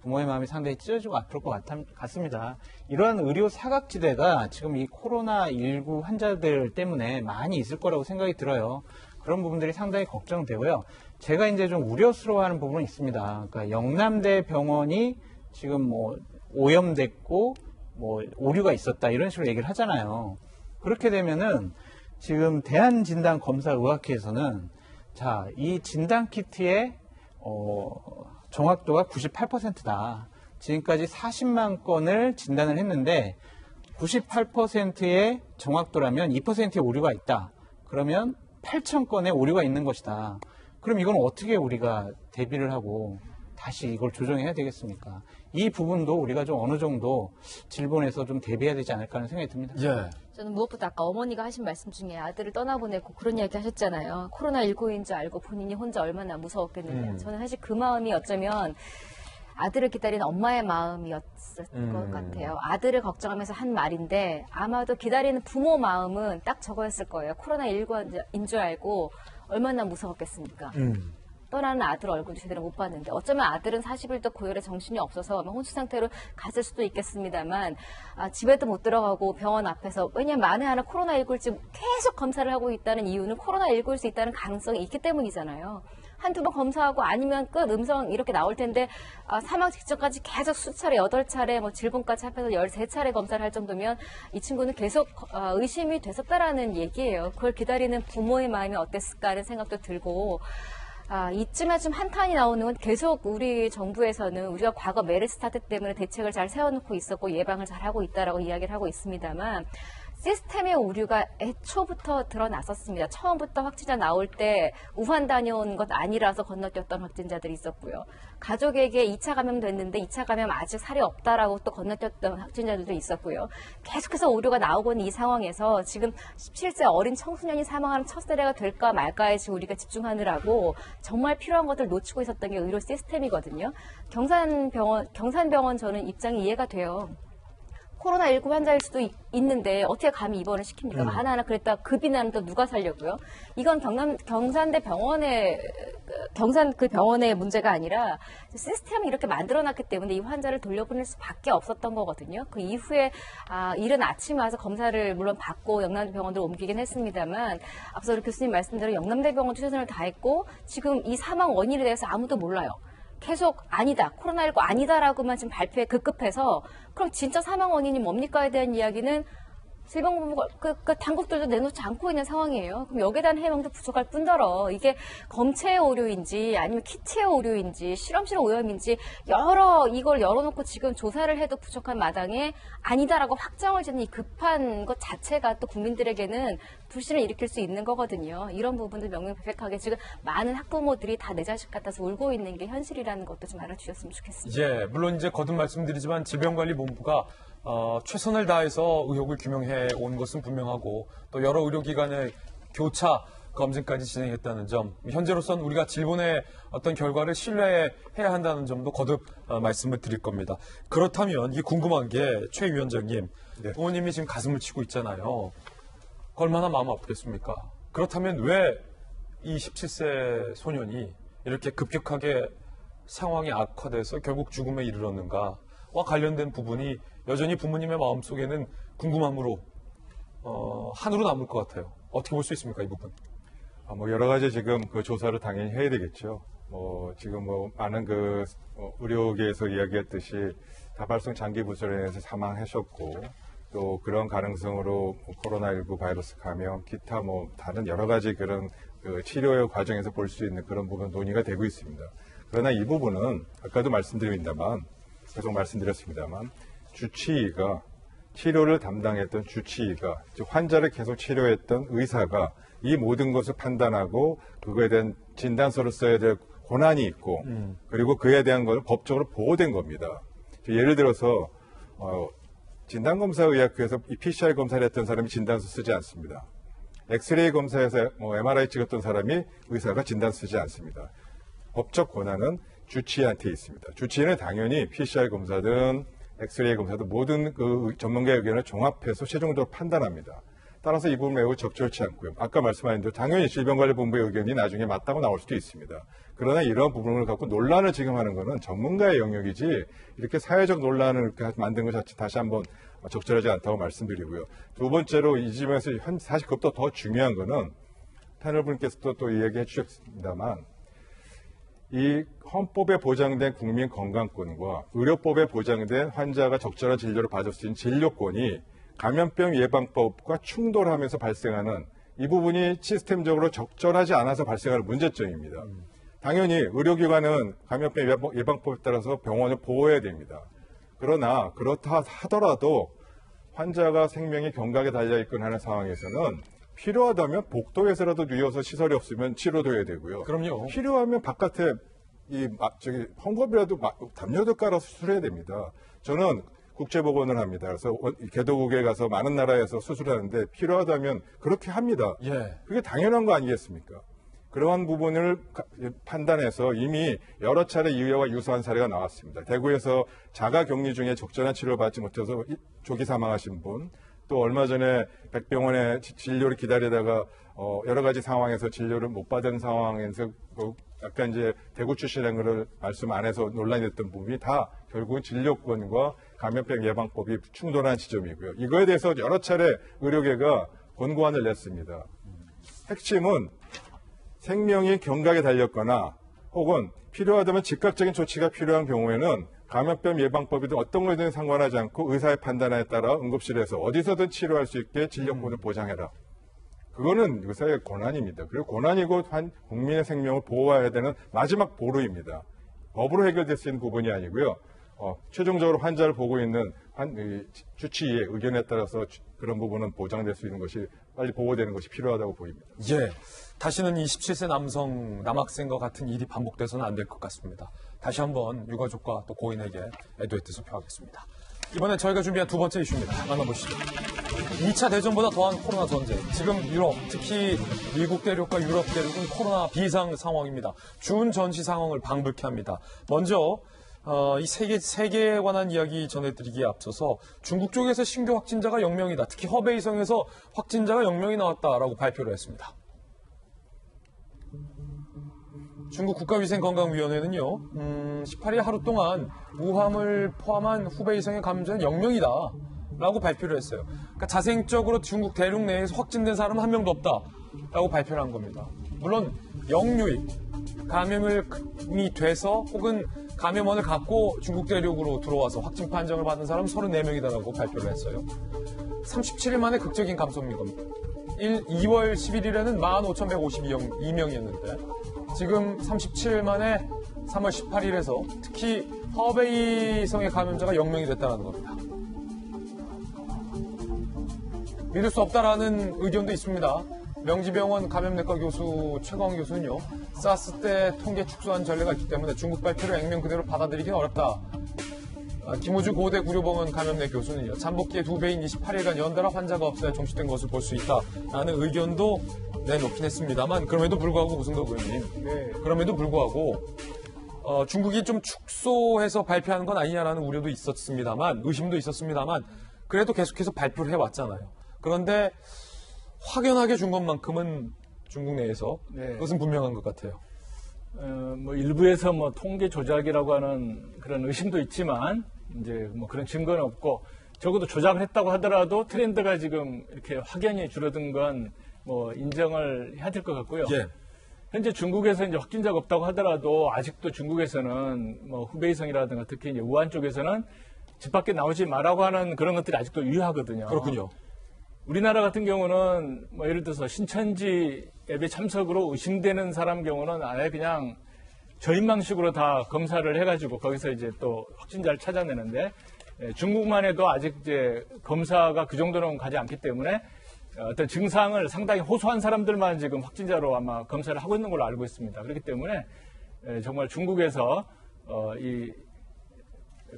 부모의 마음이 상당히 찢어지고 아플 것 같습니다. 이러한 의료 사각지대가 지금 이 코로나19 환자들 때문에 많이 있을 거라고 생각이 들어요. 그런 부분들이 상당히 걱정되고요. 제가 이제 좀 우려스러워하는 부분은 있습니다. 그러니까 영남대 병원이 지금 뭐 오염됐고 뭐 오류가 있었다 이런 식으로 얘기를 하잖아요. 그렇게 되면은 지금 대한진단검사의학회에서는 자, 이 진단키트의 정확도가 98%다. 지금까지 40만 건을 진단을 했는데 98%의 정확도라면 2%의 오류가 있다. 그러면 8,000건의 오류가 있는 것이다. 그럼 이건 어떻게 우리가 대비를 하고 다시 이걸 조정해야 되겠습니까? 이 부분도 우리가 좀 어느 정도 질본에서 좀 대비해야 되지 않을까 하는 생각이 듭니다. 예. 저는 무엇보다 아까 어머니가 하신 말씀 중에 아들을 떠나보내고 그런 이야기 하셨잖아요. 코로나19인 줄 알고 본인이 혼자 얼마나 무서웠겠느냐. 저는 사실 그 마음이 어쩌면 아들을 기다리는 엄마의 마음이었을 것 같아요. 아들을 걱정하면서 한 말인데 아마도 기다리는 부모 마음은 딱 저거였을 거예요. 코로나19인 줄 알고 얼마나 무서웠겠습니까? 떠나는 아들 얼굴도 제대로 못 봤는데 어쩌면 아들은 40일도 고열에 정신이 없어서 혼수 상태로 갔을 수도 있겠습니다만 집에도 못 들어가고 병원 앞에서 왜냐하면 만에 하나 코로나19일지 계속 검사를 하고 있다는 이유는 코로나19일 수 있다는 가능성이 있기 때문이잖아요. 한두 번 검사하고 아니면 끝 음성 이렇게 나올 텐데 사망 직전까지 계속 수차례 8차례 뭐 질본까지 합해서 13차례 검사를 할 정도면 이 친구는 계속 의심이 됐었다라는 얘기예요. 그걸 기다리는 부모의 마음이 어땠을까 하는 생각도 들고 이쯤에 좀 한탄이 나오는 건 계속 우리 정부에서는 우리가 과거 메르스 사태 때문에 대책을 잘 세워놓고 있었고 예방을 잘 하고 있다라고 이야기를 하고 있습니다만 시스템의 오류가 애초부터 드러났었습니다. 처음부터 확진자 나올 때 우한 다녀온 것 아니라서 건너뛰었던 확진자들이 있었고요. 가족에게 2차 감염 됐는데 2차 감염 아직 살이 없다라고 또 건너뛰었던 확진자들도 있었고요. 계속해서 오류가 나오고 있는 이 상황에서 지금 17세 어린 청소년이 사망하는 첫 사례가 될까 말까에 지금 우리가 집중하느라고 정말 필요한 것들 놓치고 있었던 게 의료 시스템이거든요. 경산병원 저는 입장이 이해가 돼요. 코로나19 환자일 수도 있는데 어떻게 감히 입원을 시킵니까? 하나하나 그랬다 급이 나는 또 누가 살려고요? 이건 경산대 경산 그 병원의 문제가 아니라 시스템을 이렇게 만들어놨기 때문에 이 환자를 돌려보낼 수밖에 없었던 거거든요. 그 이후에 이른 아침에 와서 검사를 물론 받고 영남대 병원으로 옮기긴 했습니다만 앞서 우리 교수님 말씀대로 영남대 병원 최선을 다했고 지금 이 사망 원인에 대해서 아무도 몰라요. 계속 아니다, 코로나19 아니다라고만 지금 발표에 급급해서 그럼 진짜 사망 원인이 뭡니까에 대한 이야기는 질병본부가 그 당국들도 내놓지 않고 있는 상황이에요. 그럼 여기에 대한 해명도 부족할 뿐더러 이게 검체의 오류인지 아니면 키트의 오류인지 실험실 오염인지 이걸 열어놓고 지금 조사를 해도 부족한 마당에 아니다라고 확정을 짓는 이 급한 것 자체가 또 국민들에게는 불신을 일으킬 수 있는 거거든요. 이런 부분들 명명백백하게 지금 많은 학부모들이 다 내 자식 같아서 울고 있는 게 현실이라는 것도 좀 알아주셨으면 좋겠습니다. 예, 물론 이제 거듭 말씀드리지만 질병관리본부가 최선을 다해서 의혹을 규명해 온 것은 분명하고 또 여러 의료기관의 교차 검진까지 진행했다는 점, 현재로서는 우리가 질본의 어떤 결과를 신뢰해야 한다는 점도 거듭 말씀을 드릴 겁니다. 그렇다면 이게 궁금한 게 최 위원장님, 네. 부모님이 지금 가슴을 치고 있잖아요. 얼마나 마음 아프겠습니까? 그렇다면 왜 이 17세 소년이 이렇게 급격하게 상황이 악화돼서 결국 죽음에 이르렀는가와 관련된 부분이 여전히 부모님의 마음속에는 궁금함으로 한으로 남을 것 같아요. 어떻게 볼 수 있습니까, 이 부분? 여러 가지 지금 그 조사를 당연히 해야 되겠죠. 지금 많은 의료계에서 이야기했듯이 다발성 장기 부전에 의해서 사망하셨고 또 그런 가능성으로 코로나19 바이러스 감염, 기타 다른 여러 가지 그런 그 치료의 과정에서 볼 수 있는 그런 부분 논의가 되고 있습니다. 그러나 이 부분은 아까도 계속 말씀드렸습니다만 주치의가 치료를 담당했던 주치의가 즉 환자를 계속 치료했던 의사가 이 모든 것을 판단하고 그거에 대한 진단서를 써야 될 권한이 있고 그리고 그에 대한 걸 법적으로 보호된 겁니다. 예를 들어서 진단검사의학회에서 이 PCR 검사를 했던 사람이 진단서 쓰지 않습니다. 엑스레이 검사에서 MRI 찍었던 사람이 의사가 진단서 쓰지 않습니다. 법적 권한은 주치의한테 있습니다. 주치의는 당연히 PCR 검사든 엑스레이 검사든 모든 그 전문가의 의견을 종합해서 최종적으로 판단합니다. 따라서 이 부분 매우 적절치 않고요. 아까 말씀하신 대로 당연히 질병관리본부의 의견이 나중에 맞다고 나올 수도 있습니다. 그러나 이런 부분을 갖고 논란을 지금 하는 것은 전문가의 영역이지 이렇게 사회적 논란을 이렇게 만든 것 자체 다시 한번 적절하지 않다고 말씀드리고요. 두 번째로 이 지점에서 사실 그것도 더 중요한 거는 패널분께서도 또 이야기해 주셨습니다만 이 헌법에 보장된 국민 건강권과 의료법에 보장된 환자가 적절한 진료를 받을 수 있는 진료권이 감염병 예방법과 충돌하면서 발생하는 이 부분이 시스템적으로 적절하지 않아서 발생하는 문제점입니다. 당연히 의료기관은 감염병 예방법에 따라서 병원을 보호해야 됩니다. 그러나 그렇다 하더라도 환자가 생명이 경각에 달려있거나 하는 상황에서는 필요하다면 복도에서라도 누워서 시설이 없으면 치료도 해야 되고요. 그럼요. 필요하면 바깥에 헝겊이라도 담요도 깔아서 수술해야 됩니다. 저는 국제보건을 합니다. 그래서 개도국에 가서 많은 나라에서 수술하는데 필요하다면 그렇게 합니다. 예. 그게 당연한 거 아니겠습니까? 그러한 부분을 판단해서 이미 여러 차례 이와 유사한 사례가 나왔습니다. 대구에서 자가격리 중에 적절한 치료를 받지 못해서 조기 사망하신 분, 또 얼마 전에 백병원에 진료를 기다리다가 여러 가지 상황에서 진료를 못 받은 상황에서 아까 이제 대구 출신인 것을 말씀 안 해서 논란이 됐던 부분이 다 결국은 진료권과 감염병 예방법이 충돌한 지점이고요. 이거에 대해서 여러 차례 의료계가 권고안을 냈습니다. 핵심은 생명이 경각에 달렸거나 혹은 필요하다면 즉각적인 조치가 필요한 경우에는 감염병 예방법이든 어떤 거든 상관하지 않고 의사의 판단에 따라 응급실에서 어디서든 치료할 수 있게 진료권을 보장해라. 그거는 의사의 권한입니다. 그리고 권한이고 국민의 생명을 보호해야 되는 마지막 보루입니다. 법으로 해결될 수 있는 부분이 아니고요. 최종적으로 환자를 보고 있는 주치의의 의견에 따라서 그런 부분은 보장될 수 있는 것이 빨리 보호되는 것이 필요하다고 보입니다. 예. 다시는 이 17세 남학생과 같은 일이 반복돼서는 안 될 것 같습니다. 다시 한번 유가족과 또 고인에게 애도의 뜻을 표하겠습니다. 이번엔 저희가 준비한 두 번째 이슈입니다. 만나보시죠. 2차 대전보다 더한 코로나 전쟁. 지금 유럽, 특히 미국 대륙과 유럽 대륙은 코로나 비상 상황입니다. 준 전시 상황을 방불케 합니다. 먼저 이 세계에 관한 이야기 전해드리기에 앞서서 중국 쪽에서 신규 확진자가 0명이다. 특히 허베이성에서 확진자가 0명이 나왔다라고 발표를 했습니다. 중국 국가위생건강위원회는요, 18일 하루 동안 우함을 포함한 후베이성의 감염자는 0명이다. 라고 발표를 했어요. 그러니까 자생적으로 중국 대륙 내에서 확진된 사람은 한 명도 없다. 라고 발표를 한 겁니다. 물론 영유입, 감염이 돼서 혹은 감염원을 갖고 중국 대륙으로 들어와서 확진 판정을 받은 사람은 34명이다라고 발표를 했어요. 37일 만에 극적인 감소인 겁니다. 2월 11일에는 15,152명이었는데 지금 37일 만에 3월 18일에서 특히 허베이성의 감염자가 0명이 됐다는 겁니다. 믿을 수 없다라는 의견도 있습니다. 명지병원 감염내과 교수 최광 교수는요, 사스 때 통계 축소한 전례가 있기 때문에 중국 발표를 액면 그대로 받아들이기는 어렵다. 김호주 고대 구료병원 감염내 교수는요, 잠복기의 2배인 28일간 연달아 환자가 없어야 종식된 것을 볼 수 있다라는 의견도 내놓긴 했습니다만, 그럼에도 불구하고 우승덕 의원님, 그럼에도 불구하고 중국이 좀 축소해서 발표하는 건 아니냐라는 우려도 있었습니다만, 의심도 있었습니다만, 그래도 계속해서 발표를 해왔잖아요. 그런데 확연하게 준 것만큼은 중국 내에서 그것은 분명한 것 같아요. 뭐 일부에서 뭐 통계 조작이라고 하는 그런 의심도 있지만 이제 뭐 그런 증거는 없고, 적어도 조작을 했다고 하더라도 트렌드가 지금 이렇게 확연히 줄어든 건 뭐 인정을 해야 될 것 같고요. 예. 현재 중국에서 이제 확진자가 없다고 하더라도 아직도 중국에서는 뭐 후베이성이라든가 특히 이제 우한 쪽에서는 집 밖에 나오지 말라고 하는 그런 것들이 아직도 유효하거든요. 그렇군요. 우리나라 같은 경우는 뭐 예를 들어서 신천지 예배 참석으로 의심되는 사람 경우는 아예 그냥 저인망식으로 다 검사를 해가지고 거기서 이제 또 확진자를 찾아내는데, 중국만 해도 아직 이제 검사가 그 정도는 가지 않기 때문에 어떤 증상을 상당히 호소한 사람들만 지금 확진자로 아마 검사를 하고 있는 걸로 알고 있습니다. 그렇기 때문에 정말 중국에서 이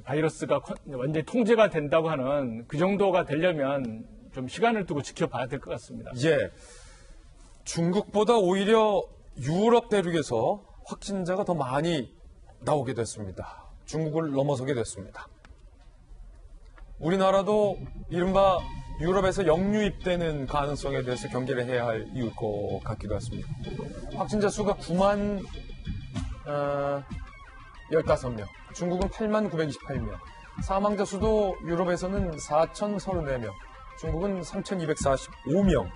바이러스가 완전히 통제가 된다고 하는 그 정도가 되려면 좀 시간을 두고 지켜봐야 될 것 같습니다. 예. 중국보다 오히려 유럽 대륙에서 확진자가 더 많이 나오게 됐습니다. 중국을 넘어서게 됐습니다. 우리나라도 이른바 유럽에서 역유입되는 가능성에 대해서 경계를 해야 할 이유일 것 같기도 했습니다. 확진자 수가 9만 15명, 중국은 8만 928명, 사망자 수도 유럽에서는 4,034명, 중국은 3,245명,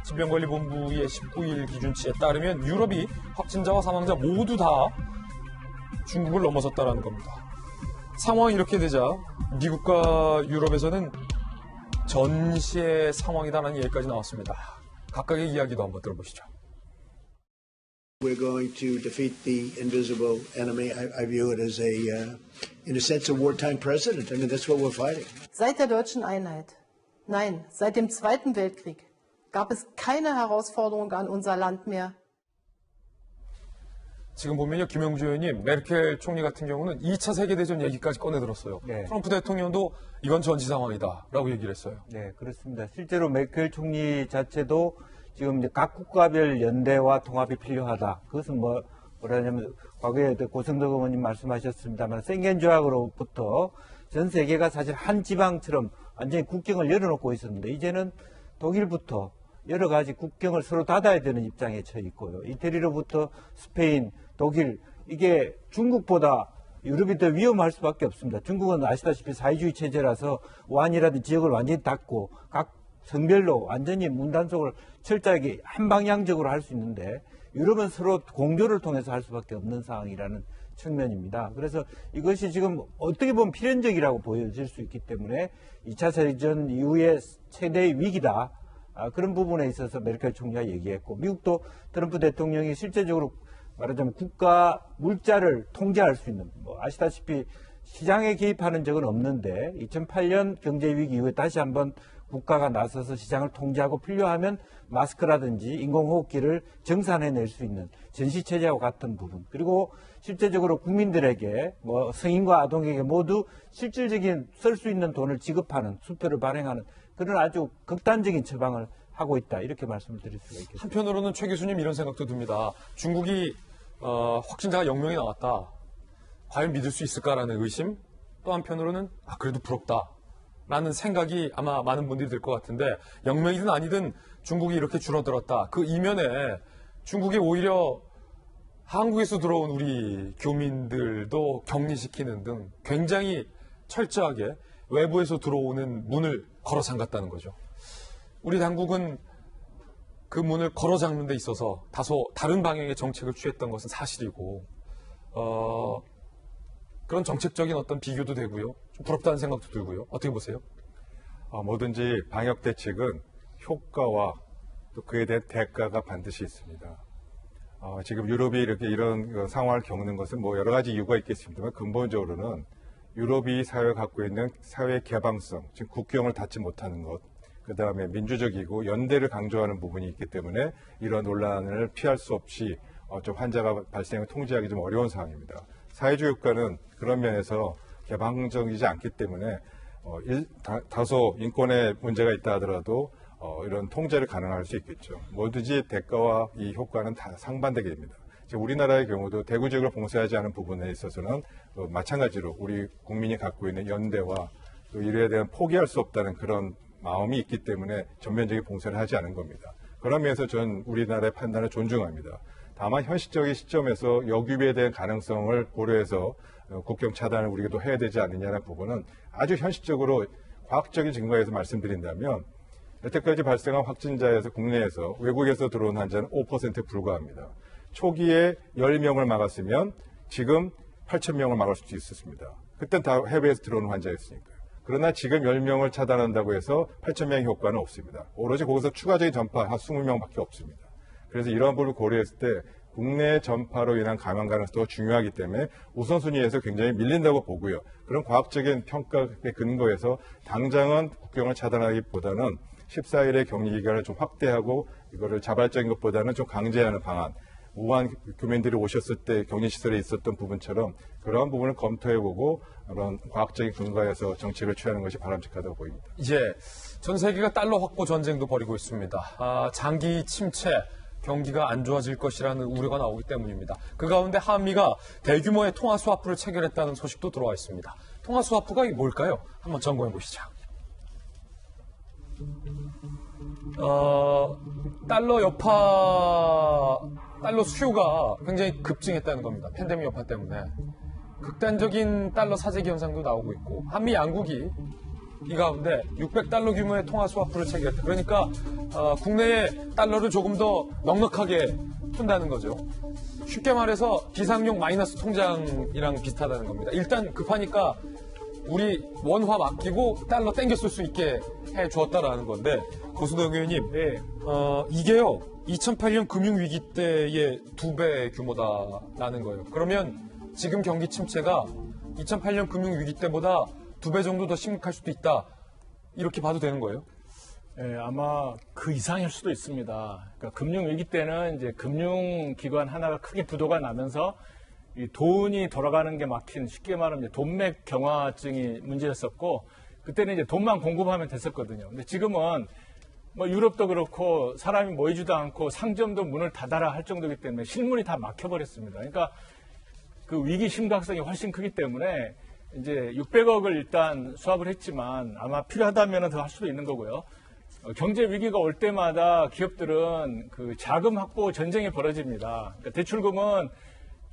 질병관리본부의 19일 기준치에 따르면 유럽이 확진자와 사망자 모두 다 중국을 넘어섰다는 겁니다. 상황이 이렇게 되자 미국과 유럽에서는 전시의 상황이다라는 얘기까지 나왔습니다. 각각의 이야기도 한번 들어보시죠. We're going to defeat the invisible enemy. I view it as in a sense, a wartime president. I mean, that's what we're fighting. Seit der deutschen Einheit, nein, seit dem Zweiten Weltkrieg gab es keine Herausforderung an unser Land mehr. 지금 보면요, 김영주 의원님, 메르켈 총리 같은 경우는 2차 세계대전 얘기까지 꺼내들었어요. 네. 트럼프 대통령도 이건 전시 상황이다 라고 얘기를 했어요. 네, 그렇습니다. 실제로 메르켈 총리 자체도 지금 이제 각 국가별 연대와 통합이 필요하다. 그것은 뭐라냐면 과거에 고성덕 의원님 말씀하셨습니다만 생겐 조약으로부터 전 세계가 사실 한 지방처럼 완전히 국경을 열어놓고 있었는데 이제는 독일부터 여러 가지 국경을 서로 닫아야 되는 입장에 처해 있고요. 이태리로부터 스페인, 독일, 이게 중국보다 유럽이 더 위험할 수밖에 없습니다. 중국은 아시다시피 사회주의 체제라서 우한이라든 지역을 완전히 닫고 각 성별로 완전히 문 단속을 철저하게 한방향적으로 할 수 있는데 유럽은 서로 공조를 통해서 할 수밖에 없는 상황이라는 측면입니다. 그래서 이것이 지금 어떻게 보면 필연적이라고 보여질 수 있기 때문에 2차 세계대전 이후의 최대의 위기다. 그런 부분에 있어서 메르켈 총리가 얘기했고 미국도 트럼프 대통령이 실제적으로 말하자면 국가 물자를 통제할 수 있는 아시다시피 시장에 개입하는 적은 없는데 2008년 경제위기 이후에 다시 한번 국가가 나서서 시장을 통제하고 필요하면 마스크라든지 인공호흡기를 정산해낼 수 있는 전시체제와 같은 부분 그리고 실제적으로 국민들에게 성인과 아동에게 모두 실질적인 쓸 수 있는 돈을 지급하는 수표를 발행하는 그런 아주 극단적인 처방을 하고 있다 이렇게 말씀을 드릴 수가 있겠습니다. 한편으로는 최 교수님 이런 생각도 듭니다. 중국이 확진자가 0명이 나왔다. 과연 믿을 수 있을까라는 의심, 또 한편으로는 그래도 부럽다라는 생각이 아마 많은 분들이 들 것 같은데, 영명이든 아니든 중국이 이렇게 줄어들었다. 그 이면에 중국이 오히려 한국에서 들어온 우리 교민들도 격리시키는 등 굉장히 철저하게 외부에서 들어오는 문을 걸어 잠갔다는 거죠. 우리 당국은 그 문을 걸어 잠그는 데 있어서 다소 다른 방향의 정책을 취했던 것은 사실이고, 그런 정책적인 어떤 비교도 되고요. 좀 부럽다는 생각도 들고요. 어떻게 보세요? 뭐든지 방역 대책은 효과와 또 그에 대한 대가가 반드시 있습니다. 지금 유럽이 이렇게 이런 상황을 겪는 것은 뭐 여러 가지 이유가 있겠습니다만, 근본적으로는 유럽이 사회가 갖고 있는 사회 개방성, 즉 국경을 닫지 못하는 것, 그 다음에 민주적이고 연대를 강조하는 부분이 있기 때문에 이런 논란을 피할 수 없이 좀 환자가 발생을 통제하기 좀 어려운 상황입니다. 사회주의 국가는 그런 면에서 개방적이지 않기 때문에 다소 인권에 문제가 있다 하더라도 이런 통제를 가능할 수 있겠죠. 뭐든지 대가와 이 효과는 다 상반되게 됩니다. 우리나라의 경우도 대구 지역을 봉쇄하지 않은 부분에 있어서는 마찬가지로 우리 국민이 갖고 있는 연대와 또 이에 대한 포기할 수 없다는 그런 마음이 있기 때문에 전면적인 봉쇄를 하지 않은 겁니다. 그런 면에서 전 우리나라의 판단을 존중합니다. 다만 현실적인 시점에서 역유비에 대한 가능성을 고려해서 국경 차단을 우리가 또 해야 되지 않느냐는 부분은 아주 현실적으로 과학적인 증거에서 말씀드린다면, 여태까지 발생한 확진자에서 국내에서 외국에서 들어온 환자는 5%에 불과합니다. 초기에 10명을 막았으면 지금 8,000명을 막을 수 있었습니다. 그땐 다 해외에서 들어온 환자였으니까요. 그러나 지금 10명을 차단한다고 해서 8,000명의 효과는 없습니다. 오로지 거기서 추가적인 전파 한 20명밖에 없습니다. 그래서 이러한 부분을 고려했을 때 국내 전파로 인한 감염 가능성도 중요하기 때문에 우선순위에서 굉장히 밀린다고 보고요. 그런 과학적인 평가에 근거해서 당장은 국경을 차단하기보다는 14일의 격리 기간을 좀 확대하고 이거를 자발적인 것보다는 좀 강제하는 방안, 우한 교민들이 오셨을 때 격리시설에 있었던 부분처럼 그러한 부분을 검토해보고 그런 과학적인 근거에서 정책을 취하는 것이 바람직하다고 보입니다. 이제 전 세계가 달러 확보 전쟁도 벌이고 있습니다. 장기 침체, 경기가 안 좋아질 것이라는 우려가 나오기 때문입니다. 그 가운데 한미가 대규모의 통화 스와프를 체결했다는 소식도 들어와 있습니다. 통화 스와프가 이게 뭘까요? 한번 점검해 보시죠. 달러 수요가 굉장히 급증했다는 겁니다. 팬데믹 여파 때문에. 극단적인 달러 사재기 현상도 나오고 있고, 한미 양국이 이 가운데 600달러 규모의 통화 스와프를 체결했다. 그러니까 국내에 달러를 조금 더 넉넉하게 푼다는 거죠. 쉽게 말해서 비상용 마이너스 통장이랑 비슷하다는 겁니다. 일단 급하니까 우리 원화 맡기고 달러 땡겨 쓸 수 있게 해 주었다라는 건데, 고수동 의원님, 이게요 2008년 금융위기 때의 2배 규모다라는 거예요. 그러면 지금 경기 침체가 2008년 금융위기 때보다 2배 정도 더 심각할 수도 있다, 이렇게 봐도 되는 거예요? 네, 아마 그 이상일 수도 있습니다. 그러니까 금융위기 때는 이제 금융기관 하나가 크게 부도가 나면서 이 돈이 돌아가는 게 막힌, 쉽게 말하면 이제 돈맥 경화증이 문제였었고, 그때는 이제 돈만 공급하면 됐었거든요. 근데 지금은 뭐 유럽도 그렇고 사람이 모이지도 않고 상점도 문을 닫아라 할 정도이기 때문에 실물이 다 막혀버렸습니다. 그러니까 그 위기 심각성이 훨씬 크기 때문에 이제 600억을 일단 수합을 했지만 아마 필요하다면 더 할 수도 있는 거고요. 경제 위기가 올 때마다 기업들은 그 자금 확보 전쟁이 벌어집니다. 그러니까 대출금은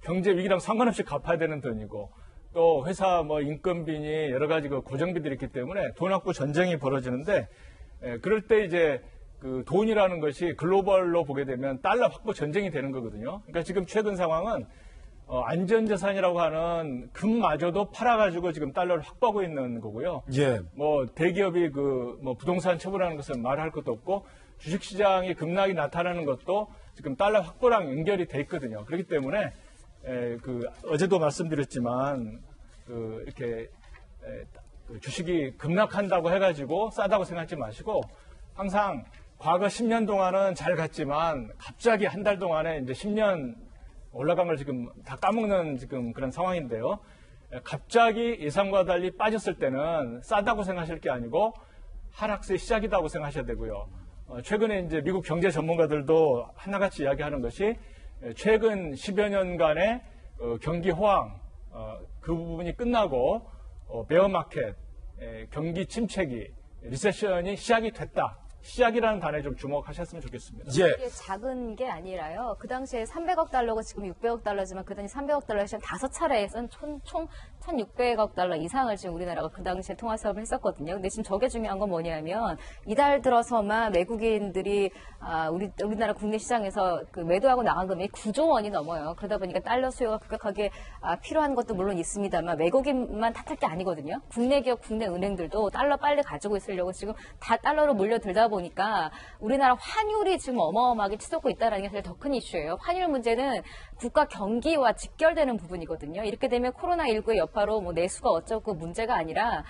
경제 위기랑 상관없이 갚아야 되는 돈이고, 또 회사 뭐 인건비니 여러 가지 그 고정비들이 있기 때문에 돈 확보 전쟁이 벌어지는데, 그럴 때 이제 그 돈이라는 것이 글로벌로 보게 되면 달러 확보 전쟁이 되는 거거든요. 그러니까 지금 최근 상황은 안전자산이라고 하는 금마저도 팔아가지고 지금 달러를 확보하고 있는 거고요. 예. 뭐 대기업이 그 뭐 부동산 처분하는 것은 말할 것도 없고, 주식시장이 급락이 나타나는 것도 지금 달러 확보랑 연결이 돼 있거든요. 그렇기 때문에 그 어제도 말씀드렸지만 그 이렇게 주식이 급락한다고 해가지고 싸다고 생각하지 마시고, 항상 과거 10년 동안은 잘 갔지만 갑자기 한 달 동안에 이제 10년 올라간 걸 지금 다 까먹는 지금 그런 상황인데요. 갑자기 예상과 달리 빠졌을 때는 싸다고 생각하실 게 아니고 하락세의 시작이라고 생각하셔야 되고요. 최근에 이제 미국 경제 전문가들도 하나같이 이야기하는 것이 최근 10여 년간의 경기 호황, 그 부분이 끝나고 베어마켓, 경기 침체기, 리세션이 시작이 됐다. 시작이라는 단어에 좀 주목하셨으면 좋겠습니다. 예. 이게 작은 게 아니라요. 그 당시에 300억 달러가 지금 600억 달러지만 그 당시 300억 달러에 한 5차례에선 총 1,600억 달러 이상을 지금 우리나라가 그 당시에 통화 사업을 했었거든요. 근데 지금 저게 중요한 건 뭐냐면 이달 들어서만 외국인들이 우리나라 국내 시장에서 그 매도하고 나간 금액이 9조 원이 넘어요. 그러다 보니까 달러 수요가 급격하게 필요한 것도 물론 있습니다만 외국인만 탓할 게 아니거든요. 국내 기업, 국내 은행들도 달러 빨리 가지고 있으려고 지금 다 달러로 몰려들다 보니까 우리나라 환율이 지금 어마어마하게 치솟고 있다는 게 사실 더 큰 이슈예요. 환율 문제는 국가 경기와 직결되는 부분이거든요. 이렇게 되면 코로나19의 여파로 뭐 내수가 어쩌고 문제가 아니라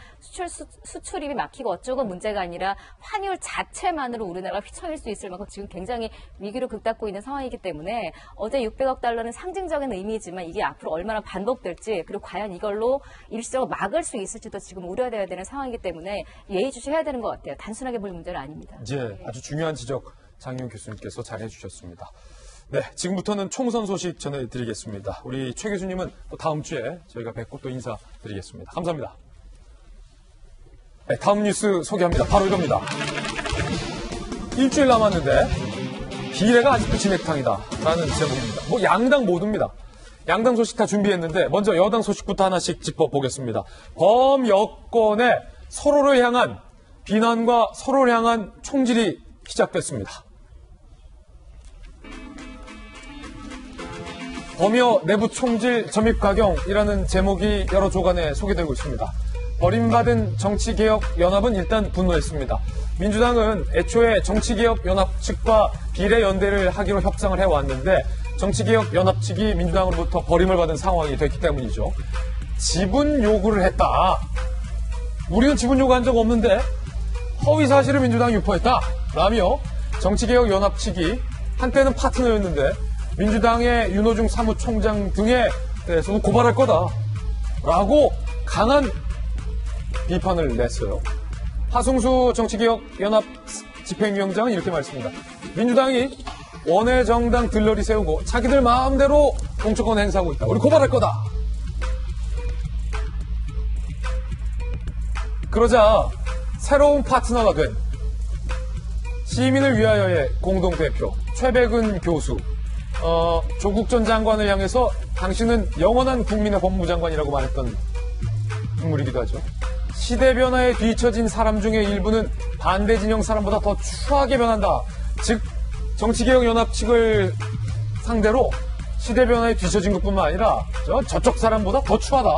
수출입이 막히고 어쩌고 문제가 아니라 환율 자체만으로 우리나라가 휘청일 수 있을 만큼 지금 굉장히 위기로 극닦고 있는 상황이기 때문에 어제 600억 달러는 상징적인 의미이지만 이게 앞으로 얼마나 반복될지 그리고 과연 이걸로 일시적으로 막을 수 있을지도 지금 우려되어야 되는 상황이기 때문에 예의주시해야 되는 것 같아요. 단순하게 볼 문제는 아닙니다. 예, 아주 중요한 지적 장희용 교수님께서 잘 해주셨습니다. 네, 지금부터는 총선 소식 전해드리겠습니다. 우리 최 교수님은 또 다음 주에 저희가 뵙고 또 인사드리겠습니다. 감사합니다. 네, 다음 뉴스 소개합니다. 바로 이겁니다. 일주일 남았는데 비례가 아직도 진액탕이다 라는 제목입니다. 뭐 양당 모두입니다. 양당 소식 다 준비했는데 먼저 여당 소식부터 하나씩 짚어보겠습니다. 범여권의 서로를 향한 비난과 서로를 향한 총질이 시작됐습니다. 범여 내부 총질 점입 가경이라는 제목이 여러 조간에 소개되고 있습니다. 버림받은 정치개혁연합은 일단 분노했습니다. 민주당은 애초에 정치개혁연합 측과 비례연대를 하기로 협상을 해왔는데 정치개혁연합 측이 민주당으로부터 버림을 받은 상황이 됐기 때문이죠. 지분 요구를 했다. 우리는 지분 요구한 적 없는데 허위 사실을 민주당이 유포했다. 라며 정치개혁연합 측이 한때는 파트너였는데 민주당의 윤호중 사무총장 등에 대해서는 고발할 거다. 라고 강한 비판을 냈어요. 하승수 정치개혁연합 집행위원장은 이렇게 말했습니다. 민주당이 원외 정당 들러리 세우고 자기들 마음대로 공천권 행사하고 있다. 우리 고발할 거다. 그러자 새로운 파트너가 된 시민을 위하여의 공동대표 최백은 교수, 조국 전 장관을 향해서 당신은 영원한 국민의 법무장관이라고 말했던 인물이기도 하죠. 시대 변화에 뒤처진 사람 중에 일부는 반대 진영 사람보다 더 추하게 변한다. 즉 정치개혁연합 측을 상대로 시대 변화에 뒤처진 것뿐만 아니라 저쪽 사람보다 더 추하다.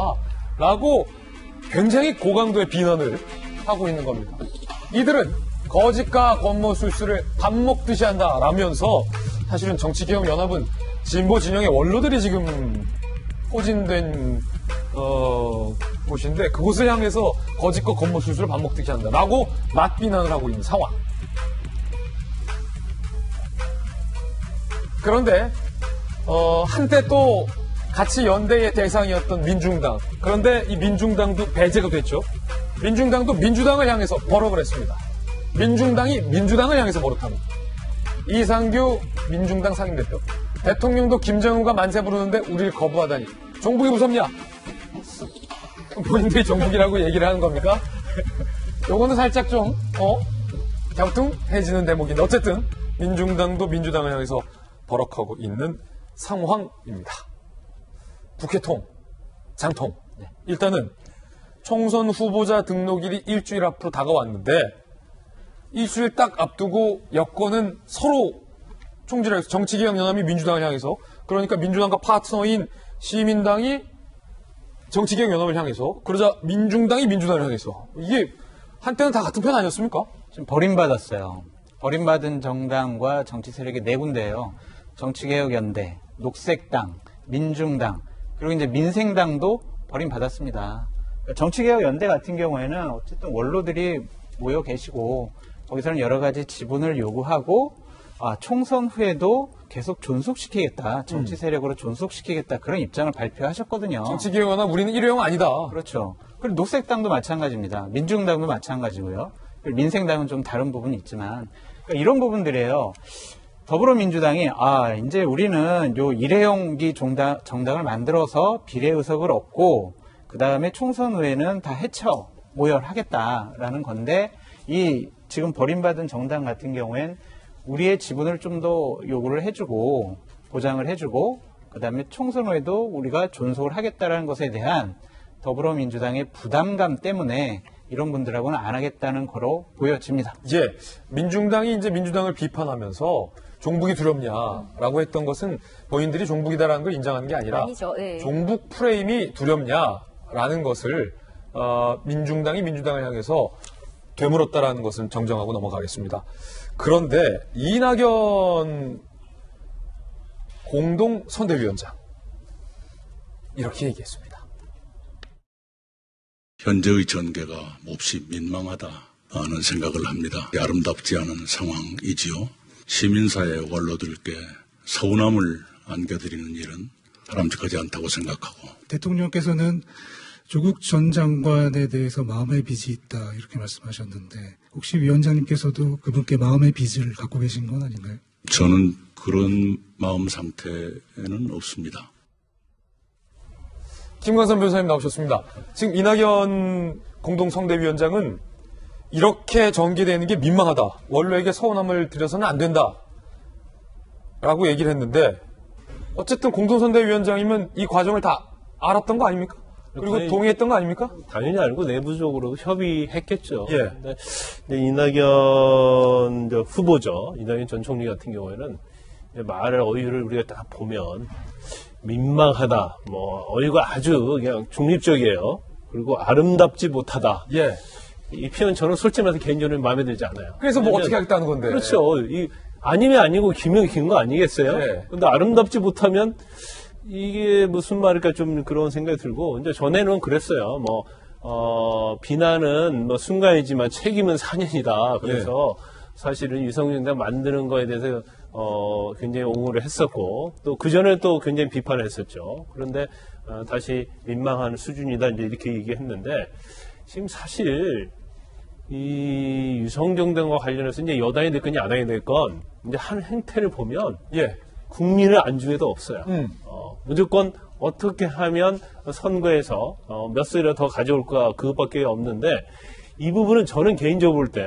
라고 굉장히 고강도의 비난을 하고 있는 겁니다. 이들은 거짓과 권모술수를 밥 먹듯이 한다라면서 사실은 정치개혁연합은 진보 진영의 원로들이 지금 포진된 곳인데 그곳을 향해서 거짓과 권모술수를 밥 먹듯이 한다라고 맞비난을 하고 있는 상황. 그런데 한때 또 같이 연대의 대상이었던 민중당. 그런데 이 민중당도 배제가 됐죠. 민중당도 민주당을 향해서 버럭을 했습니다. 민중당이 민주당을 향해서 버럭합니다. 이상규 민중당 상임대표. 대통령도 김정은과 만세 부르는데 우리를 거부하다니. 종북이 무섭냐? 본인들이 종북이라고 얘기를 하는 겁니까? 요거는 살짝 좀 갸우뚱해지는 대목인데 어쨌든 민중당도 민주당을 향해서 버럭하고 있는 상황입니다. 국회통, 장통. 일단은 총선 후보자 등록일이 일주일 앞으로 다가왔는데 일주일 딱 앞두고 여권은 서로 총질해서 정치개혁연합이 민주당을 향해서 그러니까 민주당과 파트너인 시민당이 정치개혁연합을 향해서 그러자 민중당이 민주당을 향해서 이게 한때는 다 같은 편 아니었습니까? 지금 버림받았어요. 버림받은 정당과 정치 세력이 네 군데예요. 정치개혁연대, 녹색당, 민중당, 그리고 이제 민생당도 버림받았습니다. 정치개혁연대 같은 경우에는 어쨌든 원로들이 모여 계시고 거기서는 여러 가지 지분을 요구하고 총선 후에도 계속 존속시키겠다. 정치 세력으로 존속시키겠다. 그런 입장을 발표하셨거든요. 정치개혁연합 우리는 일회용 아니다. 그렇죠. 그리고 녹색당도 마찬가지입니다. 민중당도 마찬가지고요. 그리고 민생당은 좀 다른 부분이 있지만 그러니까 이런 부분들이에요. 더불어민주당이 이제 우리는 요 일회용기 정당을 만들어서 비례의석을 얻고 그 다음에 총선 후에는 다 해쳐 모혈하겠다라는 건데 이 지금 버림받은 정당 같은 경우엔 우리의 지분을 좀 더 요구를 해주고 보장을 해주고 그 다음에 총선 후에도 우리가 존속을 하겠다라는 것에 대한 더불어민주당의 부담감 때문에 이런 분들하고는 안 하겠다는 거로 보여집니다. 예, 민중당이 이제 민주당을 비판하면서 종북이 두렵냐라고 했던 것은 본인들이 종북이다라는 걸 인정하는 게 아니라 아니죠. 예. 종북 프레임이 두렵냐라는 것을 민중당이 민주당을 향해서 되물었다라는 것은 정정하고 넘어가겠습니다. 그런데 이낙연 공동선대위원장 이렇게 얘기했습니다. 현재의 전개가 몹시 민망하다는 생각을 합니다. 아름답지 않은 상황이지요. 시민사회 원로들께 서운함을 안겨드리는 일은 바람직하지 않다고 생각하고 대통령께서는 조국 전 장관에 대해서 마음의 빚이 있다 이렇게 말씀하셨는데 혹시 위원장님께서도 그분께 마음의 빚을 갖고 계신 건 아닌가요? 저는 그런 마음 상태는 없습니다. 김광선 변호사님 나오셨습니다. 지금 이낙연 공동선대위원장은 이렇게 전개되는 게 민망하다. 원로에게 서운함을 드려서는 안 된다. 라고 얘기를 했는데 어쨌든 공동선대위원장이면 이 과정을 다 알았던 거 아닙니까? 그리고 동의했던 거 아닙니까? 당연히 알고 내부적으로 협의했겠죠. 예. 근데 이낙연 후보죠. 이낙연 전 총리 같은 경우에는 말의 어휘를 우리가 딱 보면 민망하다, 어휘가 아주 그냥 중립적이에요. 그리고 아름답지 못하다. 예. 이 표현 저는 솔직히 말해서 개인적으로 마음에 들지 않아요. 그래서 어떻게 하겠다는 건데. 그렇죠. 아니면 아니고 기면 긴 거 아니겠어요? 네. 근데 아름답지 못하면 이게 무슨 말일까 좀 그런 생각이 들고, 이제 전에는 그랬어요. 비난은 순간이지만 책임은 4년이다. 그래서 사실은 유성정당 만드는 거에 대해서 굉장히 옹호를 했었고, 또 그전에 또 굉장히 비판을 했었죠. 그런데 다시 민망한 수준이다. 이제 이렇게 얘기했는데, 지금 사실 이 유성정당과 관련해서 이제 여당이 됐건 야당이 됐건 이제 한 행태를 보면 국민을 안중에도 없어요. 무조건 어떻게 하면 선거에서 몇 석이라도 더 가져올까 그것밖에 없는데 이 부분은 저는 개인적으로 볼 때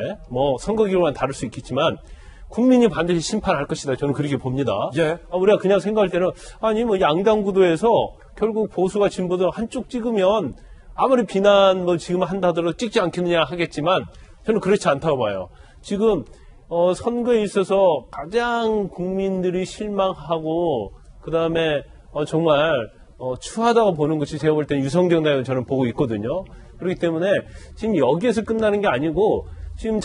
선거 기록만 다를 수 있겠지만 국민이 반드시 심판할 것이다. 저는 그렇게 봅니다. 우리가 그냥 생각할 때는 양당 구도에서 결국 보수가 진보들 한쪽 찍으면 아무리 비난 지금 한다 하더라도 찍지 않겠느냐 하겠지만 저는 그렇지 않다고 봐요. 지금 선거에 있어서 가장 국민들이 실망하고 그다음에 정말 추하다고 보는 것이 제가 볼 때는 유성정당을 저는 보고 있거든요. 그렇기 때문에 지금 여기에서 끝나는 게 아니고 지금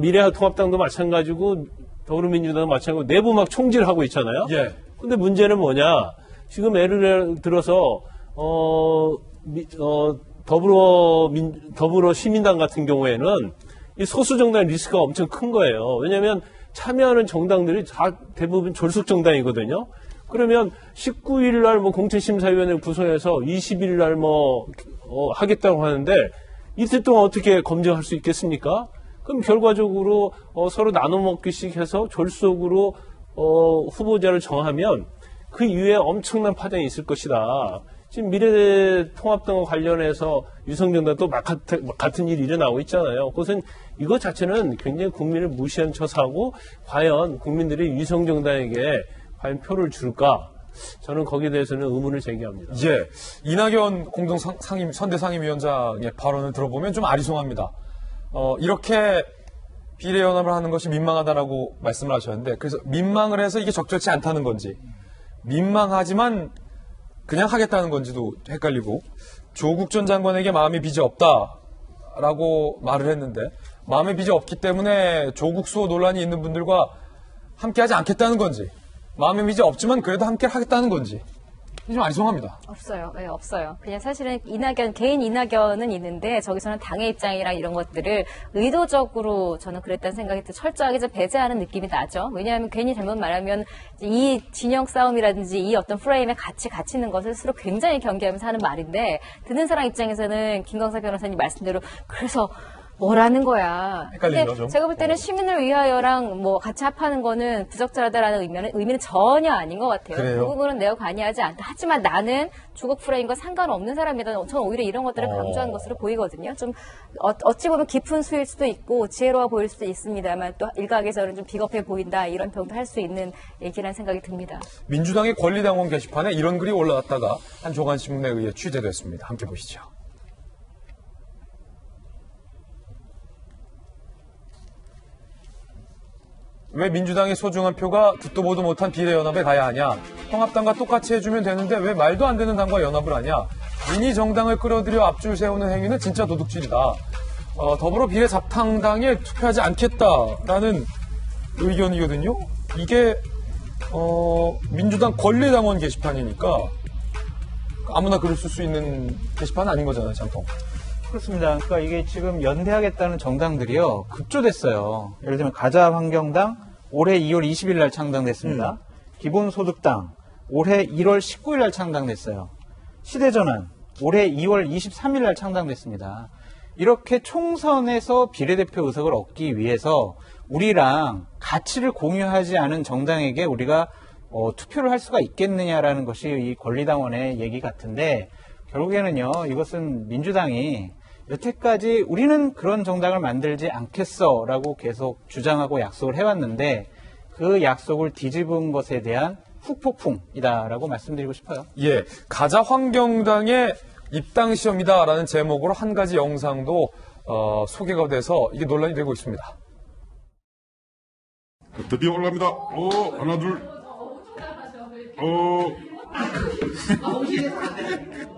미래통합당도 마찬가지고 더불어민주당도 마찬가지고 내부 막 총질하고 있잖아요. 근데 문제는 뭐냐? 지금 예를 들어서 더불어 시민당 같은 경우에는 이 소수 정당의 리스크가 엄청 큰 거예요. 왜냐하면 참여하는 정당들이 다 대부분 졸속 정당이거든요. 그러면 19일 날 공천심사위원회를 구성해서 20일 날 하겠다고 하는데 이틀 동안 어떻게 검증할 수 있겠습니까? 그럼 결과적으로 서로 나눠먹기씩 해서 졸속으로 후보자를 정하면 그 이후에 엄청난 파장이 있을 것이다. 지금 미래통합당과 관련해서 유성정당 또 같은 일이 일어나고 있잖아요. 그것은 이것 자체는 굉장히 국민을 무시한 처사고 과연 국민들이 유성정당에게 과연 표를 줄까? 저는 거기에 대해서는 의문을 제기합니다. 이낙연 공동선대상임위원장의 발언을 들어보면 좀 아리송합니다. 이렇게 비례연합을 하는 것이 민망하다라고 말씀을 하셨는데 그래서 민망을 해서 이게 적절치 않다는 건지 민망하지만 그냥 하겠다는 건지도 헷갈리고 조국 전 장관에게 마음의 빚이 없다라고 말을 했는데 마음의 빚이 없기 때문에 조국 수호 논란이 있는 분들과 함께하지 않겠다는 건지 마음의 빚이 없지만 그래도 함께 하겠다는 건지 좀 아리송합니다. 없어요. 네, 없어요. 그냥 사실은 개인 이낙연은 있는데 저기서는 당의 입장이랑 이런 것들을 의도적으로 저는 그랬다는 생각이 철저하게 좀 배제하는 느낌이 나죠. 왜냐하면 괜히 잘못 말하면 이 진영 싸움이라든지 이 어떤 프레임에 같이 갇히는 것을 스스로 굉장히 경계하면서 하는 말인데 듣는 사람 입장에서는 김광석 변호사님 말씀대로 그래서 뭐라는 거야. 헷갈리죠, 근데 좀. 제가 볼 때는 시민을 위하여랑 뭐 같이 합하는 거는 부적절하다라는 의미는 전혀 아닌 것 같아요. 그래요? 그 부분은 내가 관여하지 않다. 하지만 나는 조국 프레임과 상관없는 사람이다. 저는 오히려 이런 것들을 강조한 것으로 보이거든요. 좀 어찌 보면 깊은 수일 수도 있고 지혜로워 보일 수도 있습니다만 또 일각에서는 좀 비겁해 보인다. 이런 평도 할 수 있는 얘기라는 생각이 듭니다. 민주당의 권리당원 게시판에 이런 글이 올라왔다가 한 조간신문에 의해 취재됐습니다. 함께 보시죠. 왜 민주당의 소중한 표가 듣도 보도 못한 비례연합에 가야 하냐? 통합당과 똑같이 해주면 되는데 왜 말도 안 되는 당과 연합을 하냐? 미니 정당을 끌어들여 앞줄 세우는 행위는 진짜 도둑질이다. 더불어 비례 잡탕당에 투표하지 않겠다라는 의견이거든요. 이게 민주당 권리당원 게시판이니까 아무나 글을 쓸 수 있는 게시판은 아닌 거잖아요, 참통. 그렇습니다. 그러니까 이게 지금 연대하겠다는 정당들이요, 급조됐어요. 예를 들면 가자환경당 올해 2월 20일 날 창당됐습니다. 기본소득당 올해 1월 19일 날 창당됐어요. 시대전환 올해 2월 23일 날 창당됐습니다. 이렇게 총선에서 비례대표 의석을 얻기 위해서 우리랑 가치를 공유하지 않은 정당에게 우리가 투표를 할 수가 있겠느냐라는 것이 이 권리당원의 얘기 같은데, 결국에는요, 이것은 민주당이 여태까지 우리는 그런 정당을 만들지 않겠어라고 계속 주장하고 약속을 해왔는데 그 약속을 뒤집은 것에 대한 후폭풍이다라고 말씀드리고 싶어요. 예, 가자환경당의 입당시험이다라는 제목으로 한 가지 영상도 소개가 돼서 이게 논란이 되고 있습니다. 드디어 올라갑니다. 하나 둘.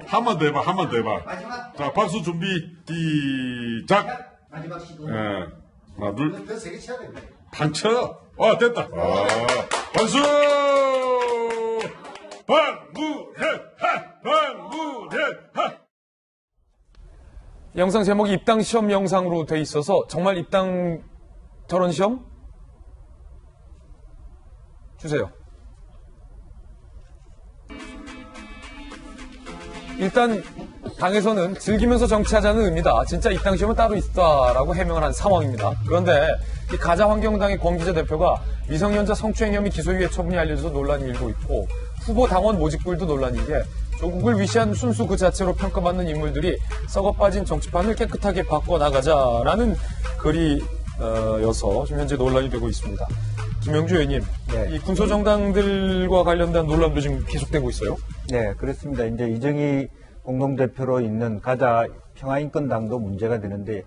한 번 더 해봐, 한 번 더 해봐. 자, 박수 준비, 시작. 마지막 시도. 하나, 둘. 반 쳐. 됐다. 박수! 방무해, 방무해, 영상 제목이 입당 시험 영상으로 돼 있어서 정말 입당 저런 시험? 주세요. 일단 당에서는 즐기면서 정치하자는 의미다. 진짜 입당 시험은 따로 있다라고 해명을 한 상황입니다. 그런데 이 가자환경당의 권기자 대표가 미성년자 성추행 혐의 기소유예 처분이 알려져서 논란이 일고 있고, 후보 당원 모집글도 논란인 게 조국을 위시한 순수 그 자체로 평가받는 인물들이 썩어빠진 정치판을 깨끗하게 바꿔나가자라는 글이 여서 지금 현재 논란이 되고 있습니다. 김영주 의원님, 이 군소정당들과 관련된 논란도 지금 계속되고 있어요? 네, 그렇습니다. 이제 이정희 공동대표로 있는 가자 평화인권당도 문제가 되는데,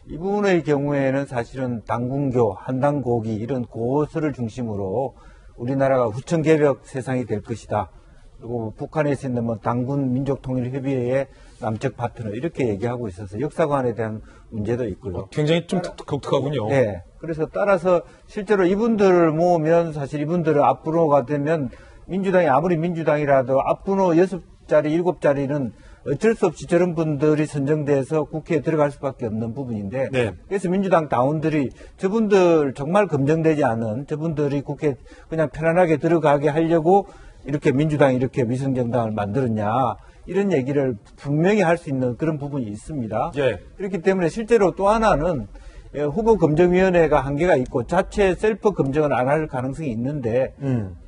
이 부분의 경우에는 사실은 당군교, 한당고기 이런 고수를 중심으로 우리나라가 후천개벽 세상이 될 것이다. 그리고 북한에서 있는 뭐 당군 민족통일협의회의 남측 파트너 이렇게 얘기하고 있어서 역사관에 대한 문제도 있고요. 굉장히 좀 독특하군요. 네. 그래서 따라서 실제로 이분들을 모으면 사실 이분들을 앞번호가 되면 민주당이 아무리 민주당이라도 앞번호 6자리, 7자리는 어쩔 수 없이 저런 분들이 선정돼서 국회에 들어갈 수밖에 없는 부분인데, 네. 그래서 민주당 당원들이 저분들 정말 검증되지 않은 저분들이 국회에 그냥 편안하게 들어가게 하려고 이렇게 민주당이 이렇게 위성정당을 만들었냐, 이런 얘기를 분명히 할 수 있는 그런 부분이 있습니다. 예. 그렇기 때문에 실제로 또 하나는 후보 검증위원회가 한계가 있고 자체 셀프 검증을 안 할 가능성이 있는데,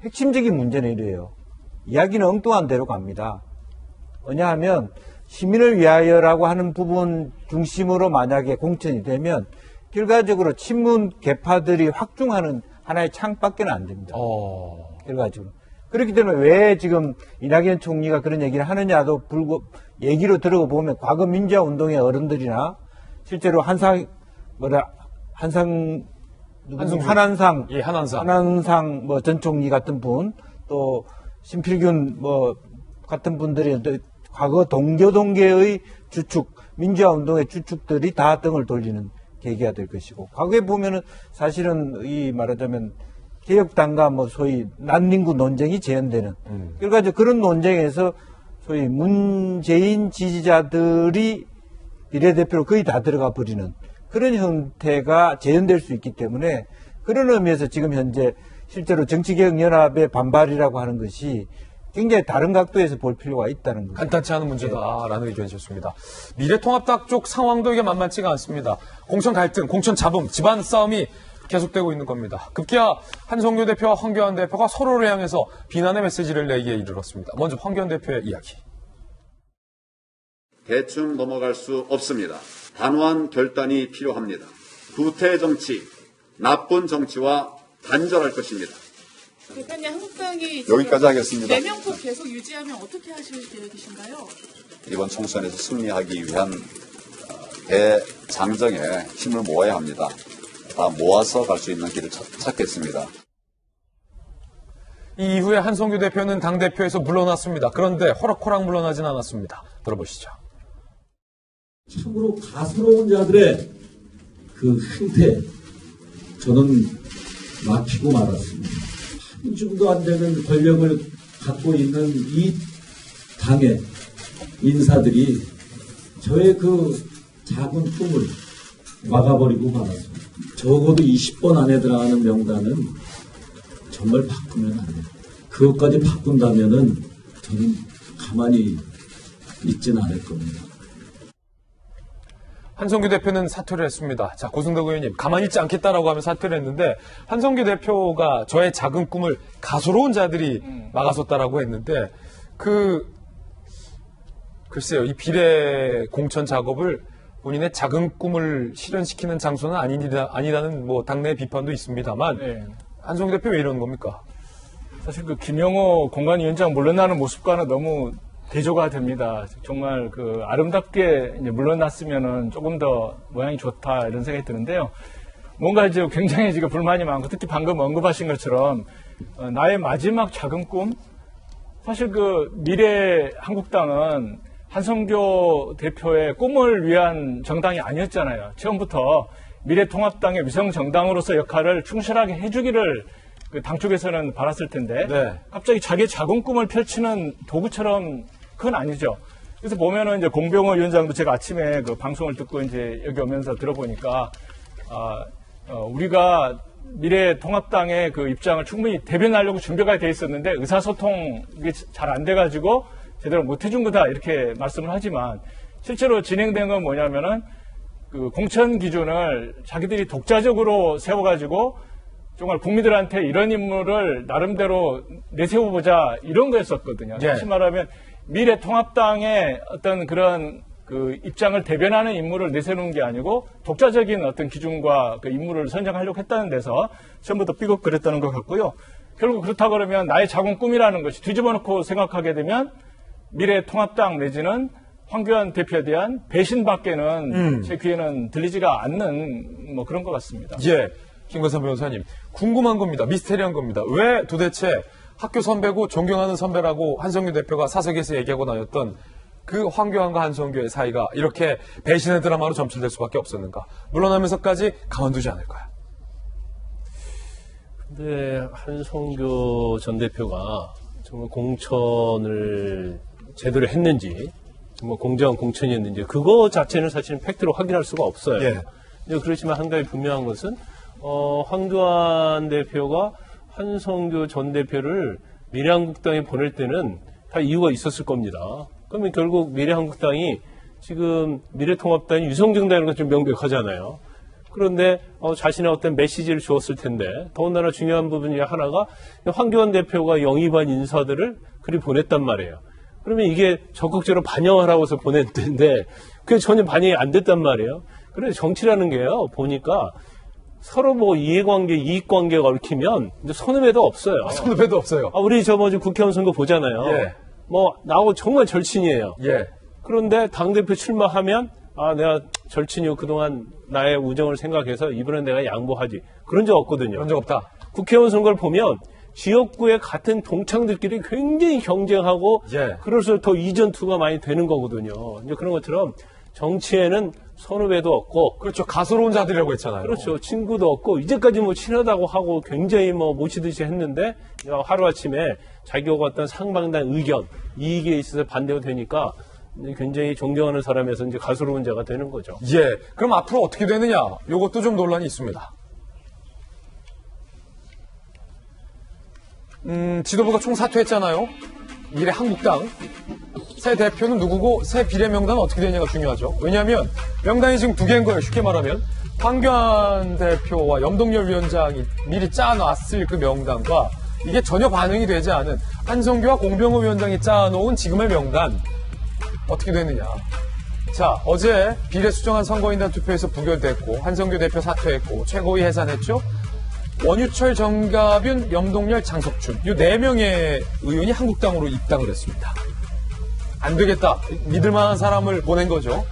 핵심적인 문제는 이래요. 이야기는 엉뚱한 대로 갑니다. 왜냐하면 시민을 위하여라고 하는 부분 중심으로 만약에 공천이 되면 결과적으로 친문 계파들이 확중하는 하나의 창밖에는 안 됩니다. 결과적으로. 그렇기 때문에 왜 지금 이낙연 총리가 그런 얘기를 하느냐도 얘기로 들어보면 과거 민주화 운동의 어른들이나 실제로 한한상 예, 한한상 뭐 전 총리 같은 분, 또 신필균 뭐 같은 분들이 과거 동교동계의 주축, 민주화 운동의 주축들이 다 등을 돌리는 계기가 될 것이고, 과거에 보면은 사실은 이 말하자면 개혁당과 뭐 소위 난민구 논쟁이 재현되는, 그러니까 그런 논쟁에서 소위 문재인 지지자들이 비례대표로 거의 다 들어가 버리는 그런 형태가 재현될 수 있기 때문에, 그런 의미에서 지금 현재 실제로 정치개혁연합의 반발이라고 하는 것이 굉장히 다른 각도에서 볼 필요가 있다는 거죠. 간단치 않은 문제다라는 의견이셨습니다. 미래통합당 쪽 상황도 이게 만만치가 않습니다. 공천 갈등, 공천 잡음, 집안 싸움이 계속되고 있는 겁니다. 급기야 한성규 대표와 황교안 대표가 서로를 향해서 비난의 메시지를 내기에 이르렀습니다. 먼저 황교안 대표의 이야기. 대충 넘어갈 수 없습니다. 단호한 결단이 필요합니다. 구태 정치, 나쁜 정치와 단절할 것입니다. 대표님, 한국당이 여기까지 하겠습니다. 4명폭 계속 유지하면 어떻게 하실 계획이신가요? 이번 총선에서 승리하기 위한 대장정에 힘을 모아야 합니다. 다 모아서 갈 수 있는 길을 찾겠습니다. 이 이후에 한성규 대표는 당대표에서 물러났습니다. 그런데 호락호락 물러나진 않았습니다. 들어보시죠. 참으로 가스로운 자들의 그 행태, 저는 막히고 말았습니다. 한 줌도 안 되는 권력을 갖고 있는 이 당의 인사들이 저의 그 작은 꿈을 막아버리고 말았습니다. 적어도 20번 안에 들어가는 명단은 정말 바꾸면 안 돼요. 그것까지 바꾼다면은 저는 가만히 있진 않을 겁니다. 한성규 대표는 사퇴를 했습니다. 자, 고승덕 의원님, 가만히 있지 않겠다라고 하면 사퇴를 했는데, 한성규 대표가 저의 작은 꿈을 가소로운 자들이 막아섰다라고 했는데, 글쎄요, 이 비례 공천 작업을 본인의 작은 꿈을 실현시키는 장소는 아니라는 뭐 당내 비판도 있습니다만, 네. 한성규 대표 왜 이러는 겁니까? 사실 그 김영호 공관위원장 물러나는 모습과는 너무 대조가 됩니다. 정말 그 아름답게 이제 물러났으면은 조금 더 모양이 좋다 이런 생각이 드는데요. 뭔가 이제 굉장히 지금 불만이 많고 특히 방금 언급하신 것처럼 나의 마지막 작은 꿈? 사실 그 미래 한국당은 한성규 대표의 꿈을 위한 정당이 아니었잖아요. 처음부터 미래통합당의 위성정당으로서 역할을 충실하게 해주기를 그 당 쪽에서는 바랐을 텐데 갑자기 자기의 작은 꿈을 펼치는 도구처럼 그건 아니죠. 그래서 보면은 이제 공병호 위원장도 제가 아침에 그 방송을 듣고 이제 여기 오면서 들어보니까 우리가 미래통합당의 그 입장을 충분히 대변하려고 준비가 돼 있었는데 의사소통이 잘 안 돼가지고 제대로 못 해준 거다 이렇게 말씀을 하지만 실제로 진행된 건 뭐냐면은 그 공천 기준을 자기들이 독자적으로 세워가지고 정말 국민들한테 이런 인물을 나름대로 내세워보자 이런 거였었거든요. 다시 말하면 미래통합당의 어떤 그런 그 입장을 대변하는 인물을 내세우는 게 아니고 독자적인 어떤 기준과 그 인물을 선정하려고 했다는 데서 처음부터 삐걱거렸다는 것 같고요. 결국 그렇다 그러면 나의 작은 꿈이라는 것이 뒤집어놓고 생각하게 되면 미래통합당 내지는 황교안 대표에 대한 배신밖에는 제 귀에는 들리지가 않는 뭐 그런 것 같습니다. 예, 김건삼 변호사님 궁금한 겁니다. 미스테리한 겁니다. 왜 도대체 학교 선배고 존경하는 선배라고 한성규 대표가 사석에서 얘기하고 다녔던 그 황교안과 한성규의 사이가 이렇게 배신의 드라마로 점철될 수밖에 없었는가? 물러나면서까지 가만두지 않을 거야. 근데 한성규 전 대표가 정말 공천을 제대로 했는지 정말 공정한 공천이었는지 그거 자체는 사실은 팩트로 확인할 수가 없어요. 예. 그렇지만 한 가지 분명한 것은 황교안 대표가 한성규 전 대표를 미래한국당에 보낼 때는 다 이유가 있었을 겁니다. 그러면 결국 미래한국당이 지금 미래통합당이 유성정당이라는 건 좀 명백하잖아요. 그런데 자신의 어떤 메시지를 주었을 텐데 더군다나 중요한 부분 중에 하나가 황교안 대표가 영입한 인사들을 그리 보냈단 말이에요. 그러면 이게 적극적으로 반영하라고 해서 보냈는데 그게 전혀 반영이 안 됐단 말이에요. 그래서 정치라는 게요. 보니까 서로 뭐 이해관계, 이익관계가 얽히면 이제 선후배도 없어요. 선후배도 없어요. 우리 국회의원 선거 보잖아요. 예. 뭐 나하고 정말 절친이에요. 예. 그런데 당대표 출마하면 내가 절친이고 그동안 나의 우정을 생각해서 이번엔 내가 양보하지. 그런 적 없거든요. 그런 적 없다. 국회의원 선거를 보면 지역구의 같은 동창들끼리 굉장히 경쟁하고 그럴수록 더 이전투가 많이 되는 거거든요. 이제 그런 것처럼 정치에는 선후배도 없고 그렇죠. 가소로운 자들이라고 했잖아요. 그렇죠. 친구도 없고 이제까지 뭐 친하다고 하고 굉장히 뭐 모시듯이 했는데 하루아침에 자기가 어떤 상방단 의견 이익에 있어서 반대가 되니까 굉장히 존경하는 사람에서 이제 가소로운 자가 되는 거죠. 예. 그럼 앞으로 어떻게 되느냐? 이것도 좀 논란이 있습니다. 지도부가 총사퇴했잖아요. 미래한국당. 새 대표는 누구고 새 비례명단은 어떻게 되느냐가 중요하죠. 왜냐하면 명단이 지금 두 개인 거예요. 쉽게 말하면 황교안 대표와 염동열 위원장이 미리 짜놨을 그 명단과 이게 전혀 반영이 되지 않은 한성규와 공병호 위원장이 짜놓은 지금의 명단 어떻게 되느냐. 자, 어제 비례 수정안 선거인단 투표에서 부결됐고 한성규 대표 사퇴했고 최고위 해산했죠. 원유철, 정가빈, 염동열, 장석춘 이 4명의 의원이 한국당으로 입당을 했습니다. 안 되겠다. 믿을 만한 사람을 보낸 거죠.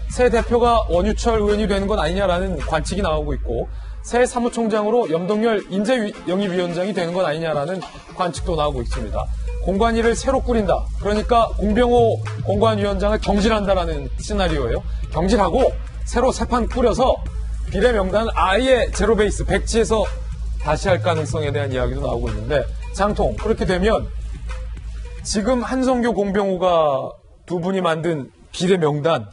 새 대표가 원유철 의원이 되는 건 아니냐라는 관측이 나오고 있고 새 사무총장으로 염동열 인재영입위원장이 되는 건 아니냐라는 관측도 나오고 있습니다. 공관위를 새로 꾸린다. 그러니까 공병호 공관위원장을 경질한다라는 시나리오예요. 경질하고 새로 새 판 꾸려서 비례 명단을 아예 제로 베이스, 백지에서 다시 할 가능성에 대한 이야기도 나오고 있는데 장통, 그렇게 되면 지금 한성규, 공병호가 두 분이 만든 비례 명단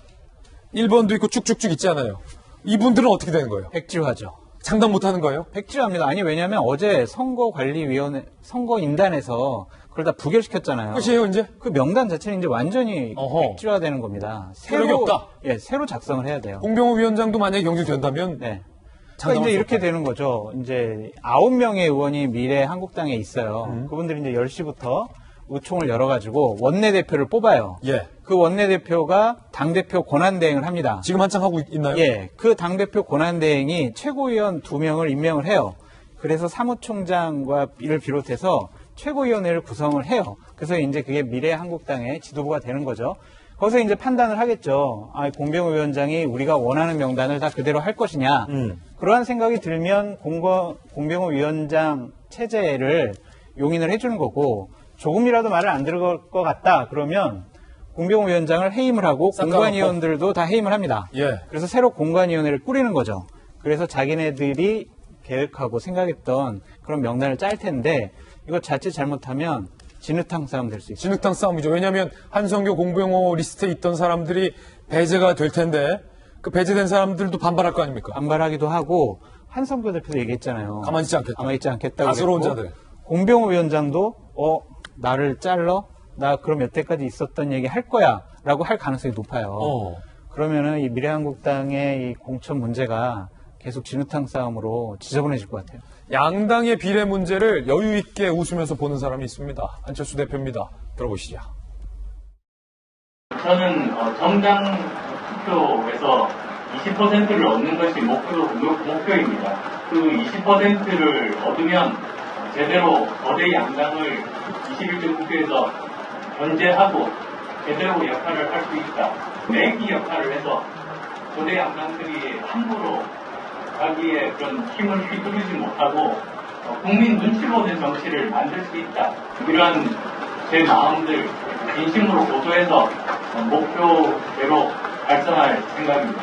1번도 있고 쭉쭉쭉 있잖아요. 이분들은 어떻게 되는 거예요? 백지화죠. 장담 못하는 거예요? 백지화입니다. 아니, 왜냐하면 어제 선거관리위원회, 선거인단에서 그걸 다 부결시켰잖아요. 끝이에요, 이제? 그 명단 자체는 이제 완전히 백지화되는 겁니다. 새로 없다. 예, 새로 작성을 해야 돼요. 공병호 위원장도 만약에 경질된다면? 네. 그러니까 이제 이렇게 되는 거죠. 이제 9명의 의원이 미래 한국당에 있어요. 그분들이 이제 10시부터 의총을 열어가지고 원내대표를 뽑아요. 예. 그 원내대표가 당대표 권한대행을 합니다. 지금 한창 하고 있나요? 예. 그 당대표 권한대행이 최고위원 2명을 임명을 해요. 그래서 사무총장과 이를 비롯해서 최고위원회를 구성을 해요. 그래서 이제 그게 미래 한국당의 지도부가 되는 거죠. 거기서 이제 판단을 하겠죠. 아, 공병호 위원장이 우리가 원하는 명단을 다 그대로 할 것이냐. 그러한 생각이 들면 공병호 위원장 체제를 용인을 해주는 거고, 조금이라도 말을 안 들을 것 같다 그러면 공병호 위원장을 해임을 하고 공관위원들도 다 해임을 합니다. 예. 그래서 새로 공관위원회를 꾸리는 거죠. 그래서 자기네들이 계획하고 생각했던 그런 명단을 짤 텐데 이거 자칫 잘못하면 진흙탕 싸움 될 수 있어요. 진흙탕 싸움이죠. 왜냐하면 한성규, 공병호 리스트에 있던 사람들이 배제가 될 텐데 그 배제된 사람들도 반발할 거 아닙니까? 반발하기도 하고 한성규 대표도 얘기했잖아요. 가만히 있지 않겠다. 가만히 있지 않겠다고. 가스로운 자들. 공병호 위원장도 나를 잘러? 나 그럼 여태까지 있었던 얘기 할 거야 라고 할 가능성이 높아요. 그러면은 이 미래한국당의 이 공천 문제가 계속 진흙탕 싸움으로 지저분해질 것 같아요. 양당의 비례 문제를 여유 있게 웃으면서 보는 사람이 있습니다. 안철수 대표입니다. 들어보시죠. 저는 정당 투표에서 20%를 얻는 것이 목표입니다. 그 20%를 얻으면 제대로 거대 양당을 21대 국회에서 견제하고 제대로 역할을 할 수 있다. 내기 역할을 해서 거대 양당들이 함부로 자기의 그런 힘을 휘두르지 못하고 국민 눈치 보는 정치를 만들 수 있다. 이러한 제 마음들 진심으로 고소해서 목표대로 달성할 생각입니다.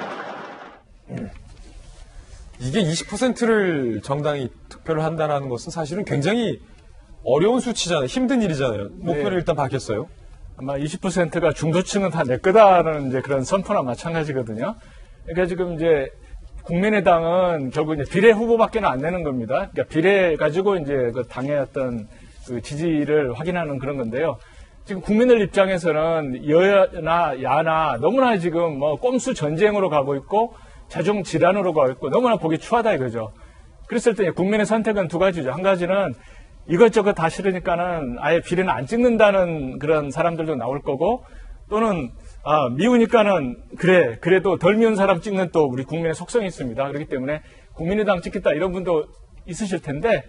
이게 20%를 정당이 투표를 한다는 것은 사실은 굉장히 어려운 수치잖아요. 힘든 일이잖아요. 목표를 일단 밝혔어요. 아마 20%가 중도층은 다 내 거다라는 이제 그런 선포나 마찬가지거든요. 그러니까 지금 이제 국민의당은 결국 이제 비례 후보밖에는 안 내는 겁니다. 그러니까 비례 가지고 이제 그 당의 어떤 그 지지를 확인하는 그런 건데요. 지금 국민들 입장에서는 여야나 야나 너무나 지금 뭐 꼼수 전쟁으로 가고 있고 자중 질환으로 가고 있고 너무나 보기 추하다 이거죠. 그랬을 때 국민의 선택은 두 가지죠. 한 가지는 이것저것 다 싫으니까는 아예 비례는 안 찍는다는 그런 사람들도 나올 거고, 또는 미우니까는 그래도 덜 미운 사람 찍는 또 우리 국민의 속성이 있습니다. 그렇기 때문에 국민의당 찍겠다 이런 분도 있으실 텐데,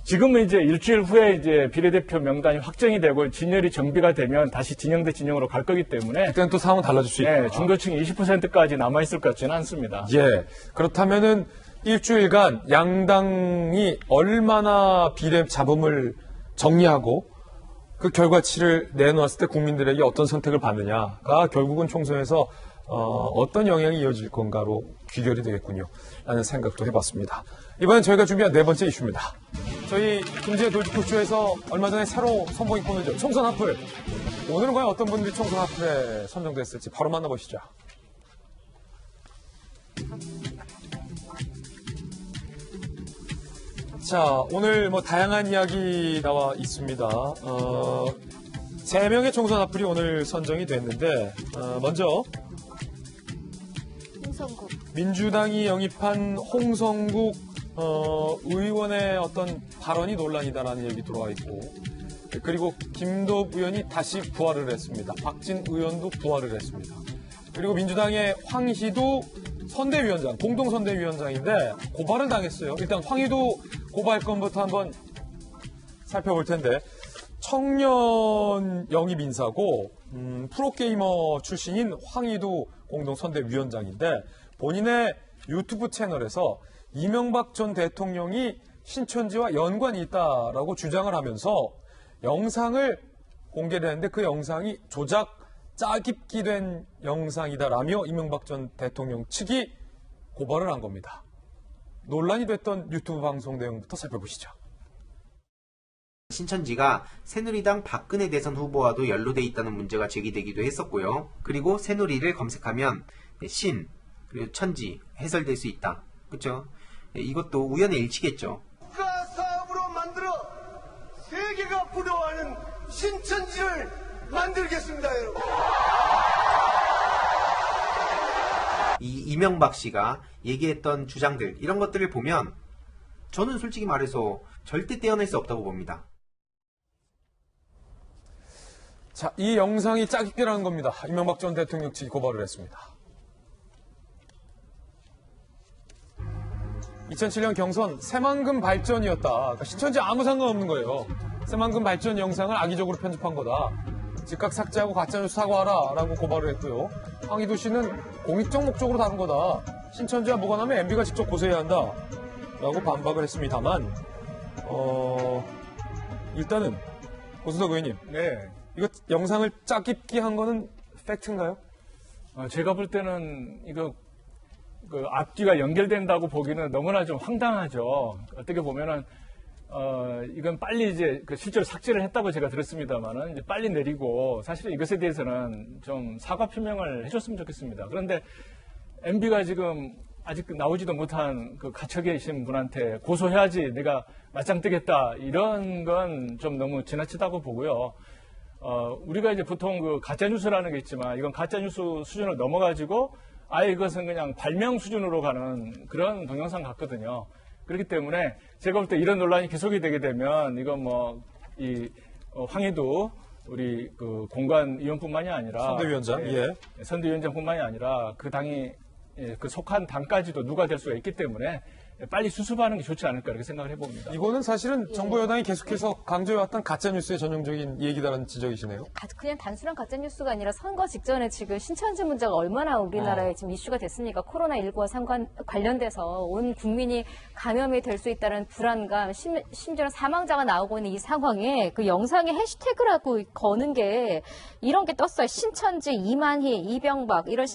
지금은 이제 일주일 후에 이제 비례대표 명단이 확정이 되고 진열이 정비가 되면 다시 진영 대 진영으로 갈 거기 때문에 그때는 또 상황은 달라질 수 있다. 네, 중도층이 20%까지 남아있을 것 같지는 않습니다. 예. 그렇다면은 일주일간 양당이 얼마나 비례 잡음을 정리하고 그 결과치를 내놓았을 때 국민들에게 어떤 선택을 받느냐가 결국은 총선에서 어떤 영향이 이어질 건가로 귀결이 되겠군요. 라는 생각도 해봤습니다. 이번엔 저희가 준비한 네 번째 이슈입니다. 저희 김제 돌직구쇼에서 얼마 전에 새로 선보인 코너죠. 총선 핫플. 오늘은 과연 어떤 분들이 총선 핫플에 선정됐을지 바로 만나보시죠. 자, 오늘 다양한 이야기 나와 있습니다. 3명의 총선 앞플이 오늘 선정이 됐는데 먼저 홍성국. 민주당이 영입한 홍성국 의원의 어떤 발언이 논란이다라는 얘기 들어와 있고, 그리고 김도읍 의원이 다시 부활을 했습니다. 박진 의원도 부활을 했습니다. 그리고 민주당의 황희도 선대위원장, 공동선대위원장인데 고발을 당했어요. 일단 황희도 고발 건부터 한번 살펴볼 텐데, 청년 영입 인사고 프로게이머 출신인 황희도 공동선대위원장인데, 본인의 유튜브 채널에서 이명박 전 대통령이 신천지와 연관이 있다라고 주장을 하면서 영상을 공개를 했는데, 그 영상이 조작 짜깁기 된 영상이다라며 이명박 전 대통령 측이 고발을 한 겁니다. 논란이 됐던 유튜브 방송 내용부터 살펴보시죠. 신천지가 새누리당 박근혜 대선 후보와도 연루돼 있다는 문제가 제기되기도 했었고요. 그리고 새누리를 검색하면 신, 그리고 천지 해설될 수 있다. 그렇죠? 이것도 우연의 일치겠죠. 국가 사업으로 만들어 세계가 부러워하는 신천지를 만들겠습니다, 여러분. 이 이명박 씨가 얘기했던 주장들, 이런 것들을 보면 저는 솔직히 말해서 절대 떼어낼 수 없다고 봅니다. 자, 이 영상이 짜깁기라는 겁니다. 이명박 전 대통령 측이 고발을 했습니다. 2007년 경선 새만금 발전이었다. 그러니까 신천지 아무 상관없는 거예요. 새만금 발전 영상을 악의적으로 편집한 거다. 즉각 삭제하고 가짜뉴스 사과하라 라고 고발을 했고요. 황희도 씨는 공익적 목적으로 다룬 거다. 신천지와 무관하면 MB가 직접 고소해야 한다 라고 반박을 했습니다만, 일단은 고수석 의원님, 네. 이거 영상을 짜깁기 한 거는 팩트인가요? 제가 볼 때는 이거 그 앞뒤가 연결된다고 보기는 너무나 좀 황당하죠. 어떻게 보면은 이건 빨리 이제 실제로 삭제를 했다고 제가 들었습니다만은 이제 빨리 내리고, 사실은 이것에 대해서는 좀 사과 표명을 해줬으면 좋겠습니다. 그런데 MB가 지금 아직 나오지도 못한 그 갇혀 계신 분한테 고소해야지 내가 맞짱 뜨겠다, 이런 건 좀 너무 지나치다고 보고요. 우리가 이제 보통 그 가짜뉴스라는 게 있지만, 이건 가짜뉴스 수준을 넘어가지고 아예 이것은 그냥 발명 수준으로 가는 그런 동영상 같거든요. 그렇기 때문에 제가 볼 때 이런 논란이 계속이 되게 되면, 이건 황희도 우리 그 공관위원뿐만이 아니라 선대위원장, 예. 선대위원장뿐만이 아니라 그 당이 그 속한 당까지도 누가 될 수가 있기 때문에 빨리 수습하는 게 좋지 않을까, 이렇게 생각을 해봅니다. 이거는 사실은 정부 여당이 계속해서 강조해왔던 가짜뉴스의 전형적인 얘기다라는 지적이시네요. 그냥 단순한 가짜뉴스가 아니라 선거 직전에 지금 신천지 문제가 얼마나 우리나라에 지금 이슈가 됐습니까? 코로나19와 관련돼서 온 국민이 감염이 될 수 있다는 불안감, 심지어 사망자가 나오고 있는 이 상황에 그 영상에 해시태그라고 거는 게, 이런 게 떴어요. 신천지, 이만희, 이병박, 이런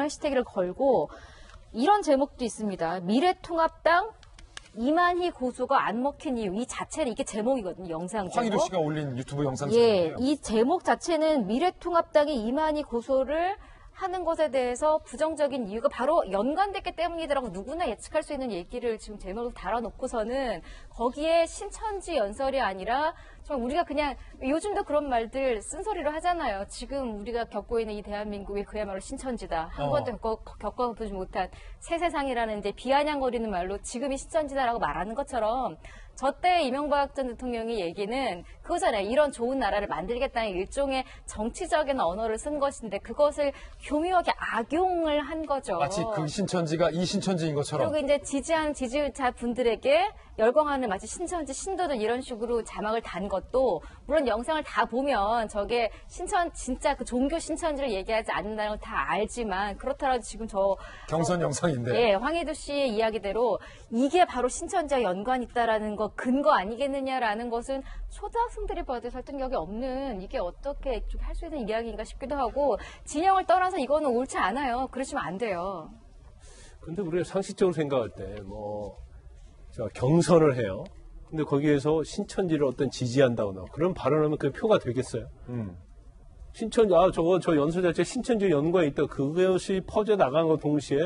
해시태그를 걸고, 이런 제목도 있습니다. 미래통합당 이만희 고소가 안 먹힌 이유. 이 자체는 이게 제목이거든요. 영상 제목. 황희도 씨가 올린 유튜브 영상 제목이에요. 제목이에요. 이 제목 자체는 미래통합당이 이만희 고소를 하는 것에 대해서 부정적인 이유가 바로 연관됐기 때문이더라고 누구나 예측할 수 있는 얘기를 지금 제목을 달아놓고서는 거기에 신천지 연설이 아니라 정말 우리가 그냥 요즘도 그런 말들 쓴소리로 하잖아요. 지금 우리가 겪고 있는 이 대한민국이 그야말로 신천지다. 한 번도 겪어보지 못한 새 세상이라는 이제 비아냥거리는 말로 지금이 신천지다라고 말하는 것처럼, 저때 이명박 전 대통령의 얘기는 그거잖아요. 이런 좋은 나라를 만들겠다는 일종의 정치적인 언어를 쓴 것인데, 그것을 교묘하게 악용을 한 거죠. 마치 그 신천지가 이 신천지인 것처럼. 그리고 이제 지지하는 지지자 분들에게 열광하는 마치 신천지 신도들 이런 식으로 자막을 단 것도, 물론 영상을 다 보면 저게 진짜 그 종교 신천지를 얘기하지 않는다는 걸 다 알지만, 그렇더라도 지금 경선 영상인데. 예, 황희도 씨의 이야기대로 이게 바로 신천지와 연관이 있다라는 거 근거 아니겠느냐라는 것은 초등학생들이 봐도 설득력이 없는, 이게 어떻게 좀 할 수 있는 이야기인가 싶기도 하고, 진영을 떠나서 이거는 옳지 않아요. 그러시면 안 돼요. 근데 우리가 상식적으로 생각할 때 경선을 해요. 근데 거기에서 신천지를 어떤 지지한다거나 그런 발언하면 그 표가 되겠어요? 신천지, 저 연설 자체 신천지 연관이 있다. 그것이 퍼져 나간 것 동시에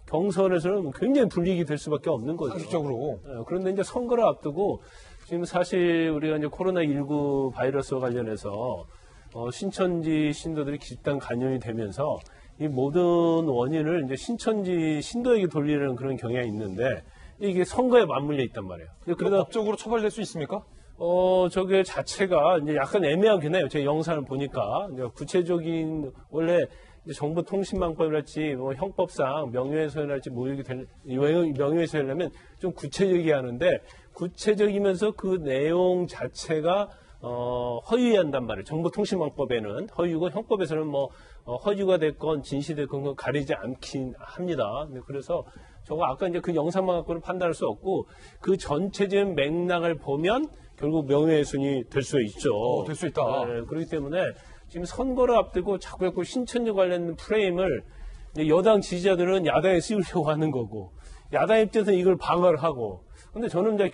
경선에서는 굉장히 불이익이 될 수밖에 없는 거죠. 상식적으로. 그런데 이제 선거를 앞두고 지금 사실 우리가 이제 코로나19 바이러스와 관련해서 신천지 신도들이 집단 감염이 되면서 이 모든 원인을 이제 신천지 신도에게 돌리는 그런 경향이 있는데 이게 선거에 맞물려 있단 말이에요. 그러다 법적으로 처벌될 수 있습니까? 저게 자체가 이제 약간 애매하긴 해요. 제 영상을 보니까 이제 구체적인 원래 정보통신망법이랄지 뭐 형법상 명예훼손이랄지 뭐 이렇게 명예훼손이라면 좀 구체적이게 하는데 구체적이면서 그 내용 자체가 허위한단 말이에요. 정보통신망법에는 허위고 형법에서는 뭐 허위가 됐건 진실됐건 그건 가리지 않긴 합니다. 그래서 저거 아까 이제 그 영상만 갖고는 판단할 수 없고 그 전체적인 맥락을 보면 결국 명예훼손이 될 수 있죠. 될 수 있다. 네, 그렇기 때문에 지금 선거를 앞두고 자꾸 신천지 관련 프레임을 여당 지지자들은 야당에 씌우려고 하는 거고 야당 입장에서는 이걸 방어를 하고 근데 저는 이제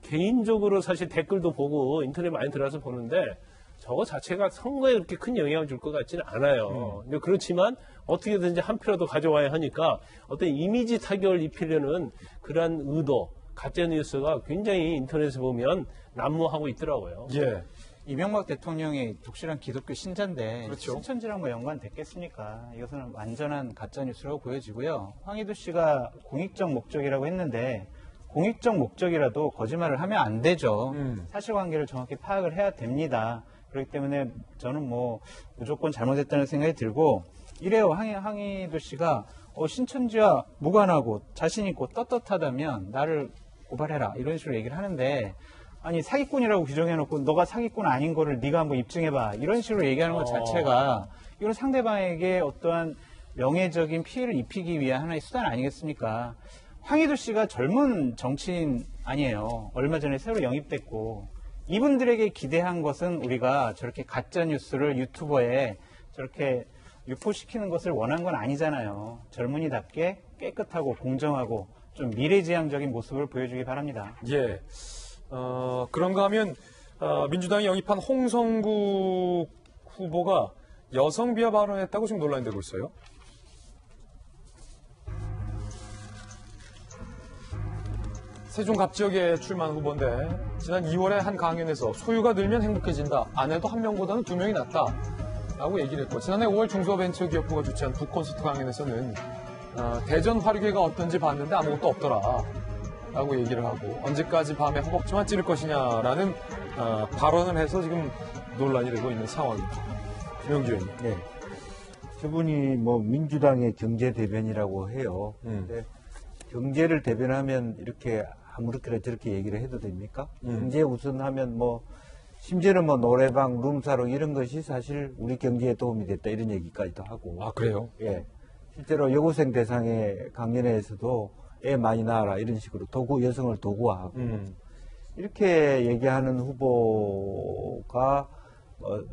개인적으로 사실 댓글도 보고 인터넷 많이 들어서 보는데 저거 자체가 선거에 그렇게 큰 영향을 줄 것 같지는 않아요. 근데 그렇지만 어떻게든지 한 표라도 가져와야 하니까 어떤 이미지 타격을 입히려는 그러한 의도, 가짜뉴스가 굉장히 인터넷에 보면 난무하고 있더라고요. 예. 이명박 대통령이 독실한 기독교 신자인데 그렇죠. 신천지랑 뭐 연관됐겠습니까? 이것은 완전한 가짜뉴스라고 보여지고요. 황희두 씨가 공익적 목적이라고 했는데 공익적 목적이라도 거짓말을 하면 안 되죠. 사실관계를 정확히 파악을 해야 됩니다. 그렇기 때문에 저는 뭐 무조건 잘못했다는 생각이 들고 이래요. 황희두 씨가 신천지와 무관하고 자신 있고 떳떳하다면 나를 고발해라 이런 식으로 얘기를 하는데 아니 사기꾼이라고 규정해놓고 너가 사기꾼 아닌 거를 네가 한번 입증해봐 이런 식으로 얘기하는 것 자체가 이건 상대방에게 어떠한 명예적인 피해를 입히기 위한 하나의 수단 아니겠습니까? 황희두 씨가 젊은 정치인 아니에요. 얼마 전에 새로 영입됐고 이분들에게 기대한 것은 우리가 저렇게 가짜뉴스를 유튜버에 저렇게 유포시키는 것을 원한 건 아니잖아요. 젊은이답게 깨끗하고 공정하고 좀 미래지향적인 모습을 보여주기 바랍니다. 예. 그런가 하면 민주당이 영입한 홍성국 후보가 여성 비하 발언했다고 지금 논란이 되고 있어요. 세종갑 지역에 출마한 후보인데 지난 2월에 한 강연에서 소유가 늘면 행복해진다. 아내도 한 명보다는 두 명이 낫다. 라고 얘기를 했고 지난해 5월 중소벤처기업부가 주최한 북콘서트 강연에서는 대전 화류계가 어떤지 봤는데 아무것도 없더라. 라고 얘기를 하고 언제까지 밤에 허벅지만 찌를 것이냐라는 발언을 해서 지금 논란이 되고 있는 상황입니다. 김영주 의원님. 네. 저분이 뭐 민주당의 경제 대변이라고 해요. 근데 경제를 대변하면 이렇게 아무렇게나 저렇게 얘기를 해도 됩니까? 경제 우선하면 뭐 심지어는 뭐 노래방, 룸사롱 이런 것이 사실 우리 경제에 도움이 됐다 이런 얘기까지도 하고. 아 그래요? 예. 실제로 여고생 대상의 강연회에서도 애 많이 낳아라 이런 식으로 여성을 도구화하고 이렇게 얘기하는 후보가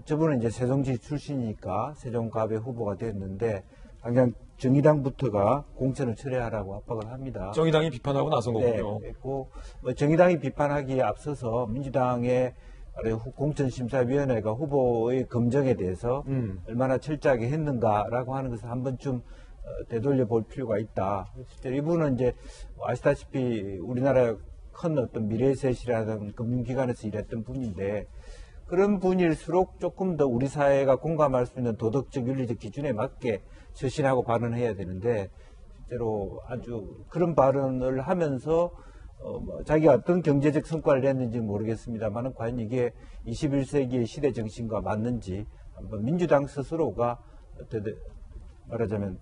저분은 이제 세종시 출신이니까 세종갑의 후보가 됐는데 당장 정의당부터가 공천을 철회하라고 압박을 합니다. 정의당이 비판하고 나선 거군요. 네, 뭐 정의당이 비판하기에 앞서서 민주당의 공천심사위원회가 후보의 검증에 대해서 얼마나 철저하게 했는가라고 하는 것을 한 번쯤 되돌려 볼 필요가 있다. 실제 이분은 이제 아시다시피 우리나라 큰 어떤 미래셋이라는 금융기관에서 일했던 분인데 그런 분일수록 조금 더 우리 사회가 공감할 수 있는 도덕적 윤리적 기준에 맞게 처신하고 발언해야 되는데 실제로 아주 그런 발언을 하면서 자기가 어떤 경제적 성과를 냈는지 모르겠습니다만 과연 이게 21세기의 시대 정신과 맞는지 한번 민주당 스스로가 말하자면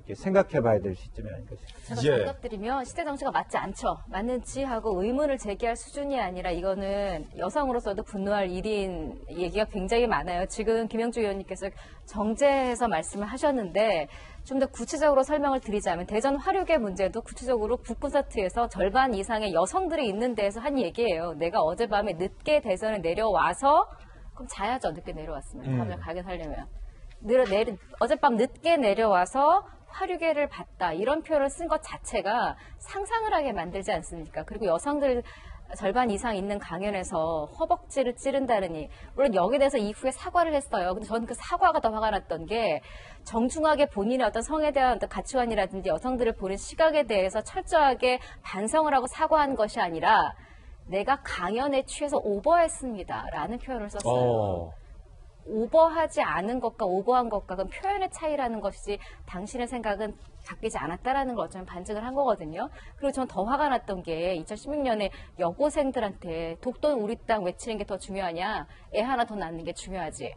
이렇게 생각해봐야 될 시점이 아닌가 싶습니다. 제가 정답드리면 시대 정치가 맞지 않죠. 맞는지 하고 의문을 제기할 수준이 아니라 이거는 여성으로서도 분노할 일인 얘기가 굉장히 많아요. 지금 김영주 의원님께서 정제해서 말씀을 하셨는데 좀 더 구체적으로 설명을 드리자면 대전 화류계 문제도 구체적으로 북콘서트에서 절반 이상의 여성들이 있는 데에서 한 얘기예요. 내가 어젯밤에 늦게 대전에 내려와서 그럼 자야죠. 늦게 내려왔으면. 밤에 가게 살려면. 어젯밤 늦게 내려와서 화류계를 봤다. 이런 표현을 쓴 것 자체가 상상을 하게 만들지 않습니까? 그리고 여성들 절반 이상 있는 강연에서 허벅지를 찌른다느니 물론 여기에 대해서 이후에 사과를 했어요. 근데 저는 그 사과가 더 화가 났던 게 정중하게 본인의 어떤 성에 대한 어떤 가치관이라든지 여성들을 보는 시각에 대해서 철저하게 반성을 하고 사과한 것이 아니라 내가 강연에 취해서 오버했습니다. 라는 표현을 썼어요. 오버하지 않은 것과 오버한 것과 그 표현의 차이라는 것이 당신의 생각은 바뀌지 않았다라는 걸 어쩌면 반증을 한 거거든요. 그리고 전 더 화가 났던 게 2016년에 여고생들한테 독도는 우리 땅 외치는 게 더 중요하냐, 애 하나 더 낳는 게 중요하지.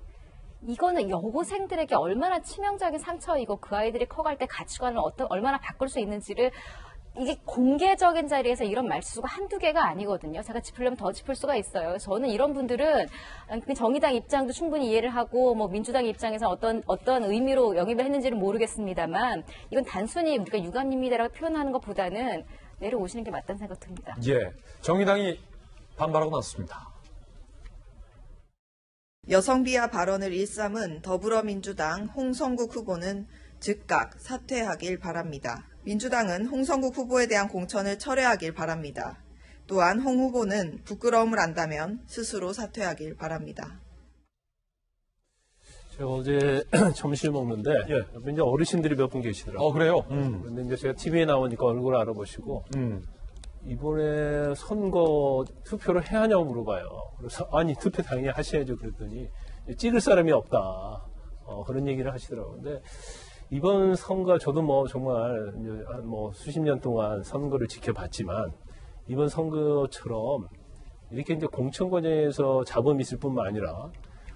이거는 여고생들에게 얼마나 치명적인 상처이고 그 아이들이 커갈 때 가치관을 얼마나 바꿀 수 있는지를 이게 공개적인 자리에서 이런 말수가 한두 개가 아니거든요. 제가 짚으려면 더 짚을 수가 있어요. 저는 이런 분들은 정의당 입장도 충분히 이해를 하고 뭐 민주당 입장에서 어떤 의미로 영입을 했는지는 모르겠습니다만 이건 단순히 우리가 유감입니다라고 표현하는 것보다는 내려오시는 게 맞다는 생각 듭니다. 예, 정의당이 반발하고 나섰습니다. 여성 비하 발언을 일삼은 더불어민주당 홍성국 후보는 즉각 사퇴하길 바랍니다. 민주당은 홍성국 후보에 대한 공천을 철회하길 바랍니다. 또한 홍 후보는 부끄러움을 안다면 스스로 사퇴하길 바랍니다. 제가 어제 점심 먹는데 옆에 이제 어르신들이 몇 분 계시더라고요. 그래요? 근데 이제 제가 TV에 나오니까 얼굴을 알아보시고 이번에 선거 투표를 해야 하냐고 물어봐요. 그래서 아니 투표 당연히 하셔야죠 그랬더니 찍을 사람이 없다. 그런 얘기를 하시더라고요. 근데 이번 선거 저도 뭐 정말 뭐 수십 년 동안 선거를 지켜봤지만 이번 선거처럼 이렇게 이제 공천 과정에서 잡음이 있을 뿐만 아니라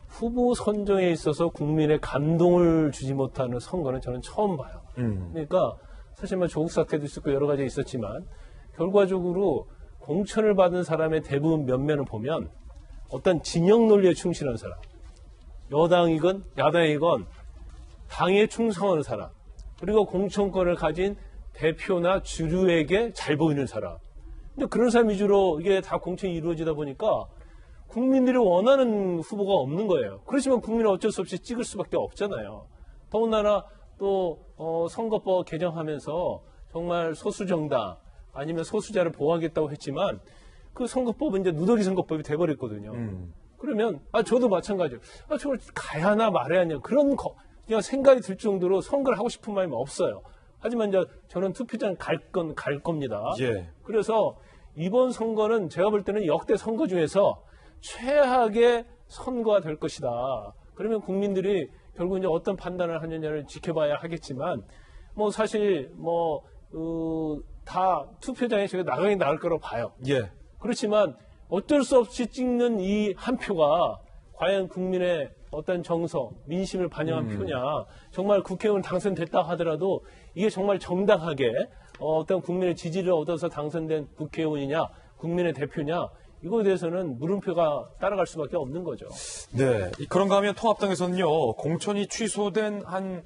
후보 선정에 있어서 국민의 감동을 주지 못하는 선거는 저는 처음 봐요. 그러니까 사실 뭐 조국 사태도 있었고 여러 가지 있었지만 결과적으로 공천을 받은 사람의 대부분 면면을 보면 어떤 진영 논리에 충실한 사람, 여당이건 야당이건 당에 충성하는 사람, 그리고 공천권을 가진 대표나 주류에게 잘 보이는 사람. 근데 그런 사람 위주로 이게 다 공천이 이루어지다 보니까 국민들이 원하는 후보가 없는 거예요. 그렇지만 국민은 어쩔 수 없이 찍을 수밖에 없잖아요. 더군다나 또 선거법 개정하면서 정말 소수정당 아니면 소수자를 보호하겠다고 했지만 그 선거법은 이제 누더기 선거법이 돼버렸거든요. 그러면 저도 마찬가지예요. 저걸 가야 하나 말아야 하냐 그런 그냥 생각이 들 정도로 선거를 하고 싶은 마음이 없어요. 하지만 이제 저는 투표장 갈 겁니다. 예. 그래서 이번 선거는 제가 볼 때는 역대 선거 중에서 최악의 선거가 될 것이다. 그러면 국민들이 결국 이제 어떤 판단을 하느냐를 지켜봐야 하겠지만 뭐 사실 다 투표장에 제가 나가긴 나갈 거라고 봐요. 예. 그렇지만 어쩔 수 없이 찍는 이 한 표가 과연 국민의 어떤 정서, 민심을 반영한 표냐, 정말 국회의원 당선됐다 하더라도 이게 정말 정당하게 어떤 국민의 지지를 얻어서 당선된 국회의원이냐, 국민의 대표냐, 이거에 대해서는 물음표가 따라갈 수밖에 없는 거죠. 네. 그런가 하면 통합당에서는요, 공천이 취소된 한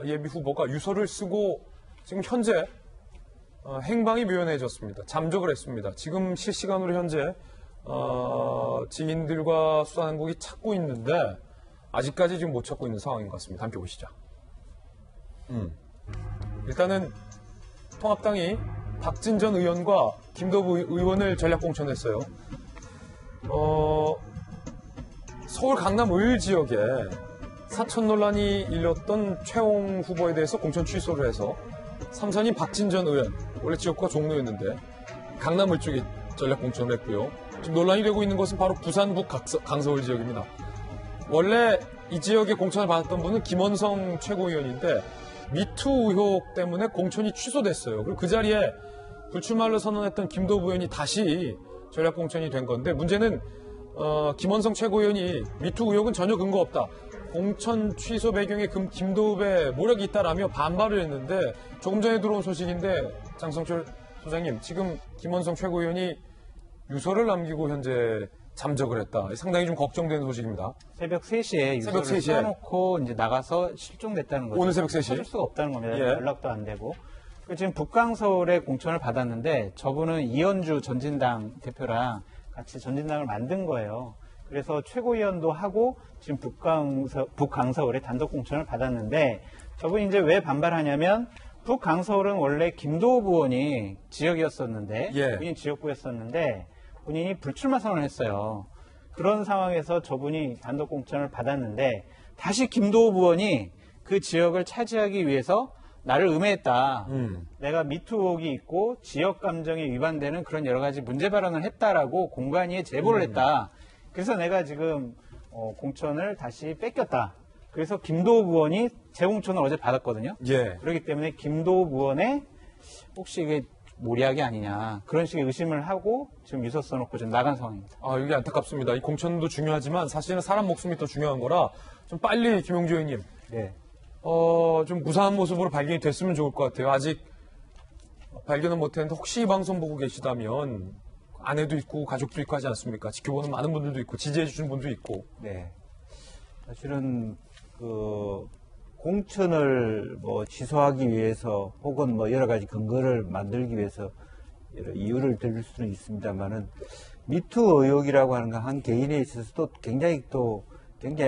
예비 후보가 유서를 쓰고 지금 현재 행방이 묘연해졌습니다. 잠적을 했습니다. 지금 실시간으로 현재 증인들과 수사당국이 찾고 있는데 아직까지 지금 못 찾고 있는 상황인 것 같습니다. 함께 보시죠. 일단은 통합당이 박진 전 의원과 김도부 의원을 전략 공천했어요. 서울 강남 을 지역에 사천 논란이 일렸던 최홍 후보에 대해서 공천 취소를 해서 삼선인 박진 전 의원, 원래 지역구가 종로였는데 강남 을 쪽에 전략 공천을 했고요. 지금 논란이 되고 있는 것은 바로 부산북 강서울 지역입니다. 원래 이 지역에 공천을 받았던 분은 김원성 최고위원인데 미투 의혹 때문에 공천이 취소됐어요. 그리고 그 자리에 불출마를 선언했던 김도부 의원이 다시 전략 공천이 된 건데 문제는 김원성 최고위원이 미투 의혹은 전혀 근거 없다. 공천 취소 배경에 김도부의 모력이 있다라며 반발을 했는데 조금 전에 들어온 소식인데 장성철 소장님, 지금 김원성 최고위원이 유서를 남기고 현재 잠적을 했다. 상당히 좀 걱정되는 소식입니다. 새벽 3시에 유서를 써놓고 이제 나가서 실종됐다는 거죠. 오늘 새벽 3시? 찾을 수가 없다는 겁니다. 예. 연락도 안 되고. 지금 북강서울에 공천을 받았는데 저분은 이현주 전진당 대표랑 같이 전진당을 만든 거예요. 그래서 최고위원도 하고 지금 북강서울에 단독 공천을 받았는데 저분이 이제 왜 반발하냐면 북강서울은 원래 김도부 의원이 지역이었었는데 본인 지역구였었는데 본인이 불출마 선언을 했어요. 그런 상황에서 저분이 단독 공천을 받았는데 다시 김도부 의원이 그 지역을 차지하기 위해서 나를 음해했다. 내가 미투 의혹이 있고 지역 감정에 위반되는 그런 여러 가지 문제 발언을 했다라고 공관위에 제보를 했다. 그래서 내가 지금 공천을 다시 뺏겼다. 그래서 김도읍 의원이 재공천을 어제 받았거든요. 예. 그렇기 때문에 김도읍 의원의 혹시 이게 모략이 아니냐 그런 식의 의심을 하고 지금 유서 써놓고 좀 나간 상황입니다. 이게 안타깝습니다. 이 공천도 중요하지만 사실은 사람 목숨이 더 중요한 거라 좀 빨리 김용주 의원님 네. 좀 무사한 모습으로 발견이 됐으면 좋을 것 같아요. 아직 발견은 못했는데 혹시 이 방송 보고 계시다면 아내도 있고 가족도 있고 하지 않습니까? 지켜보는 많은 분들도 있고 지지해 주시는 분도 있고. 네. 사실은 그 공천을 뭐 취소하기 위해서 혹은 뭐 여러 가지 근거를 만들기 위해서 여러 이유를 들 수는 있습니다만은 미투 의혹이라고 하는 건 한 개인에 있어서도 굉장히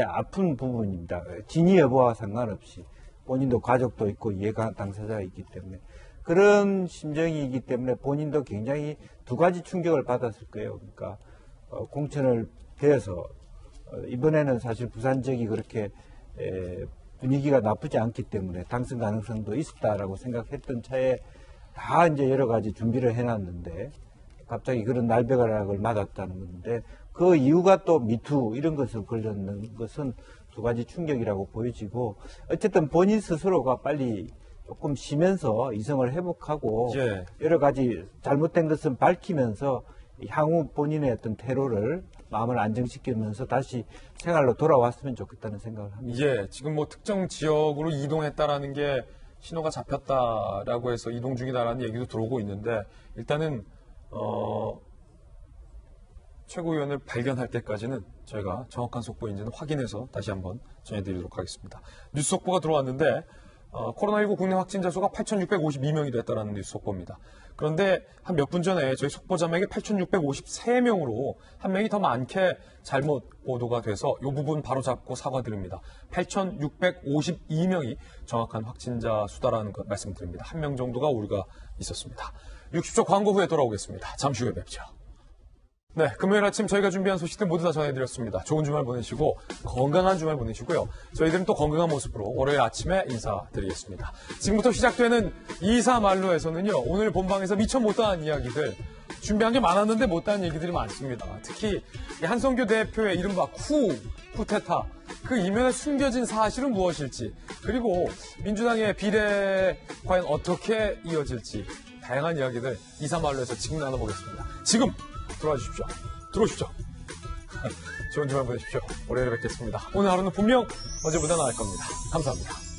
아픈 부분입니다. 진위 여부와 상관없이 본인도 가족도 있고 이해가 당사자가 있기 때문에 그런 심정이기 때문에 본인도 굉장히 두 가지 충격을 받았을 거예요. 그러니까 공천을 대해서 이번에는 사실 부산 지역이 그렇게 분위기가 나쁘지 않기 때문에 당선 가능성도 있었다라고 생각했던 차에 다 이제 여러 가지 준비를 해놨는데 갑자기 그런 날벼락을 맞았다는 건데 그 이유가 또 미투 이런 것을 걸렸는 것은 두 가지 충격이라고 보여지고 어쨌든 본인 스스로가 빨리 조금 쉬면서 이성을 회복하고 예. 여러 가지 잘못된 것은 밝히면서 향후 본인의 어떤 태도를 마음을 안정시키면서 다시 생활로 돌아왔으면 좋겠다는 생각을 합니다. 예, 지금 뭐 특정 지역으로 이동했다라는 게 신호가 잡혔다라고 해서 이동 중이다라는 얘기도 들어오고 있는데 일단은 최고위원을 발견할 때까지는 저희가 정확한 속보인지는 확인해서 다시 한번 전해드리도록 하겠습니다. 뉴스 속보가 들어왔는데 코로나19 국내 확진자 수가 8,652명이 됐다는 뉴스 속보입니다. 그런데 한 몇 분 전에 저희 속보자막에 8,653명으로 한 명이 더 많게 잘못 보도가 돼서 이 부분 바로 잡고 사과드립니다. 8,652명이 정확한 확진자 수다라는 것 말씀드립니다. 한 명 정도가 오류가 있었습니다. 60초 광고 후에 돌아오겠습니다. 잠시 후에 뵙죠. 네, 금요일 아침 저희가 준비한 소식들 모두 다 전해드렸습니다. 좋은 주말 보내시고 건강한 주말 보내시고요. 저희들은 또 건강한 모습으로 월요일 아침에 인사드리겠습니다. 지금부터 시작되는 2사말로에서는요. 오늘 본방에서 미처 못다한 이야기들 준비한 게 많았는데 못다한 얘기들이 많습니다. 특히 한성규 대표의 이른바 쿠데타 그 이면에 숨겨진 사실은 무엇일지 그리고 민주당의 비례 과연 어떻게 이어질지 다양한 이야기들 2사말로에서 지금 나눠보겠습니다. 지금 들어와 주십시오. 들어오십시오. 좋은 주말 보내십시오. 월요일에 뵙겠습니다. 오늘 하루는 분명 어제보다 나을 겁니다. 감사합니다.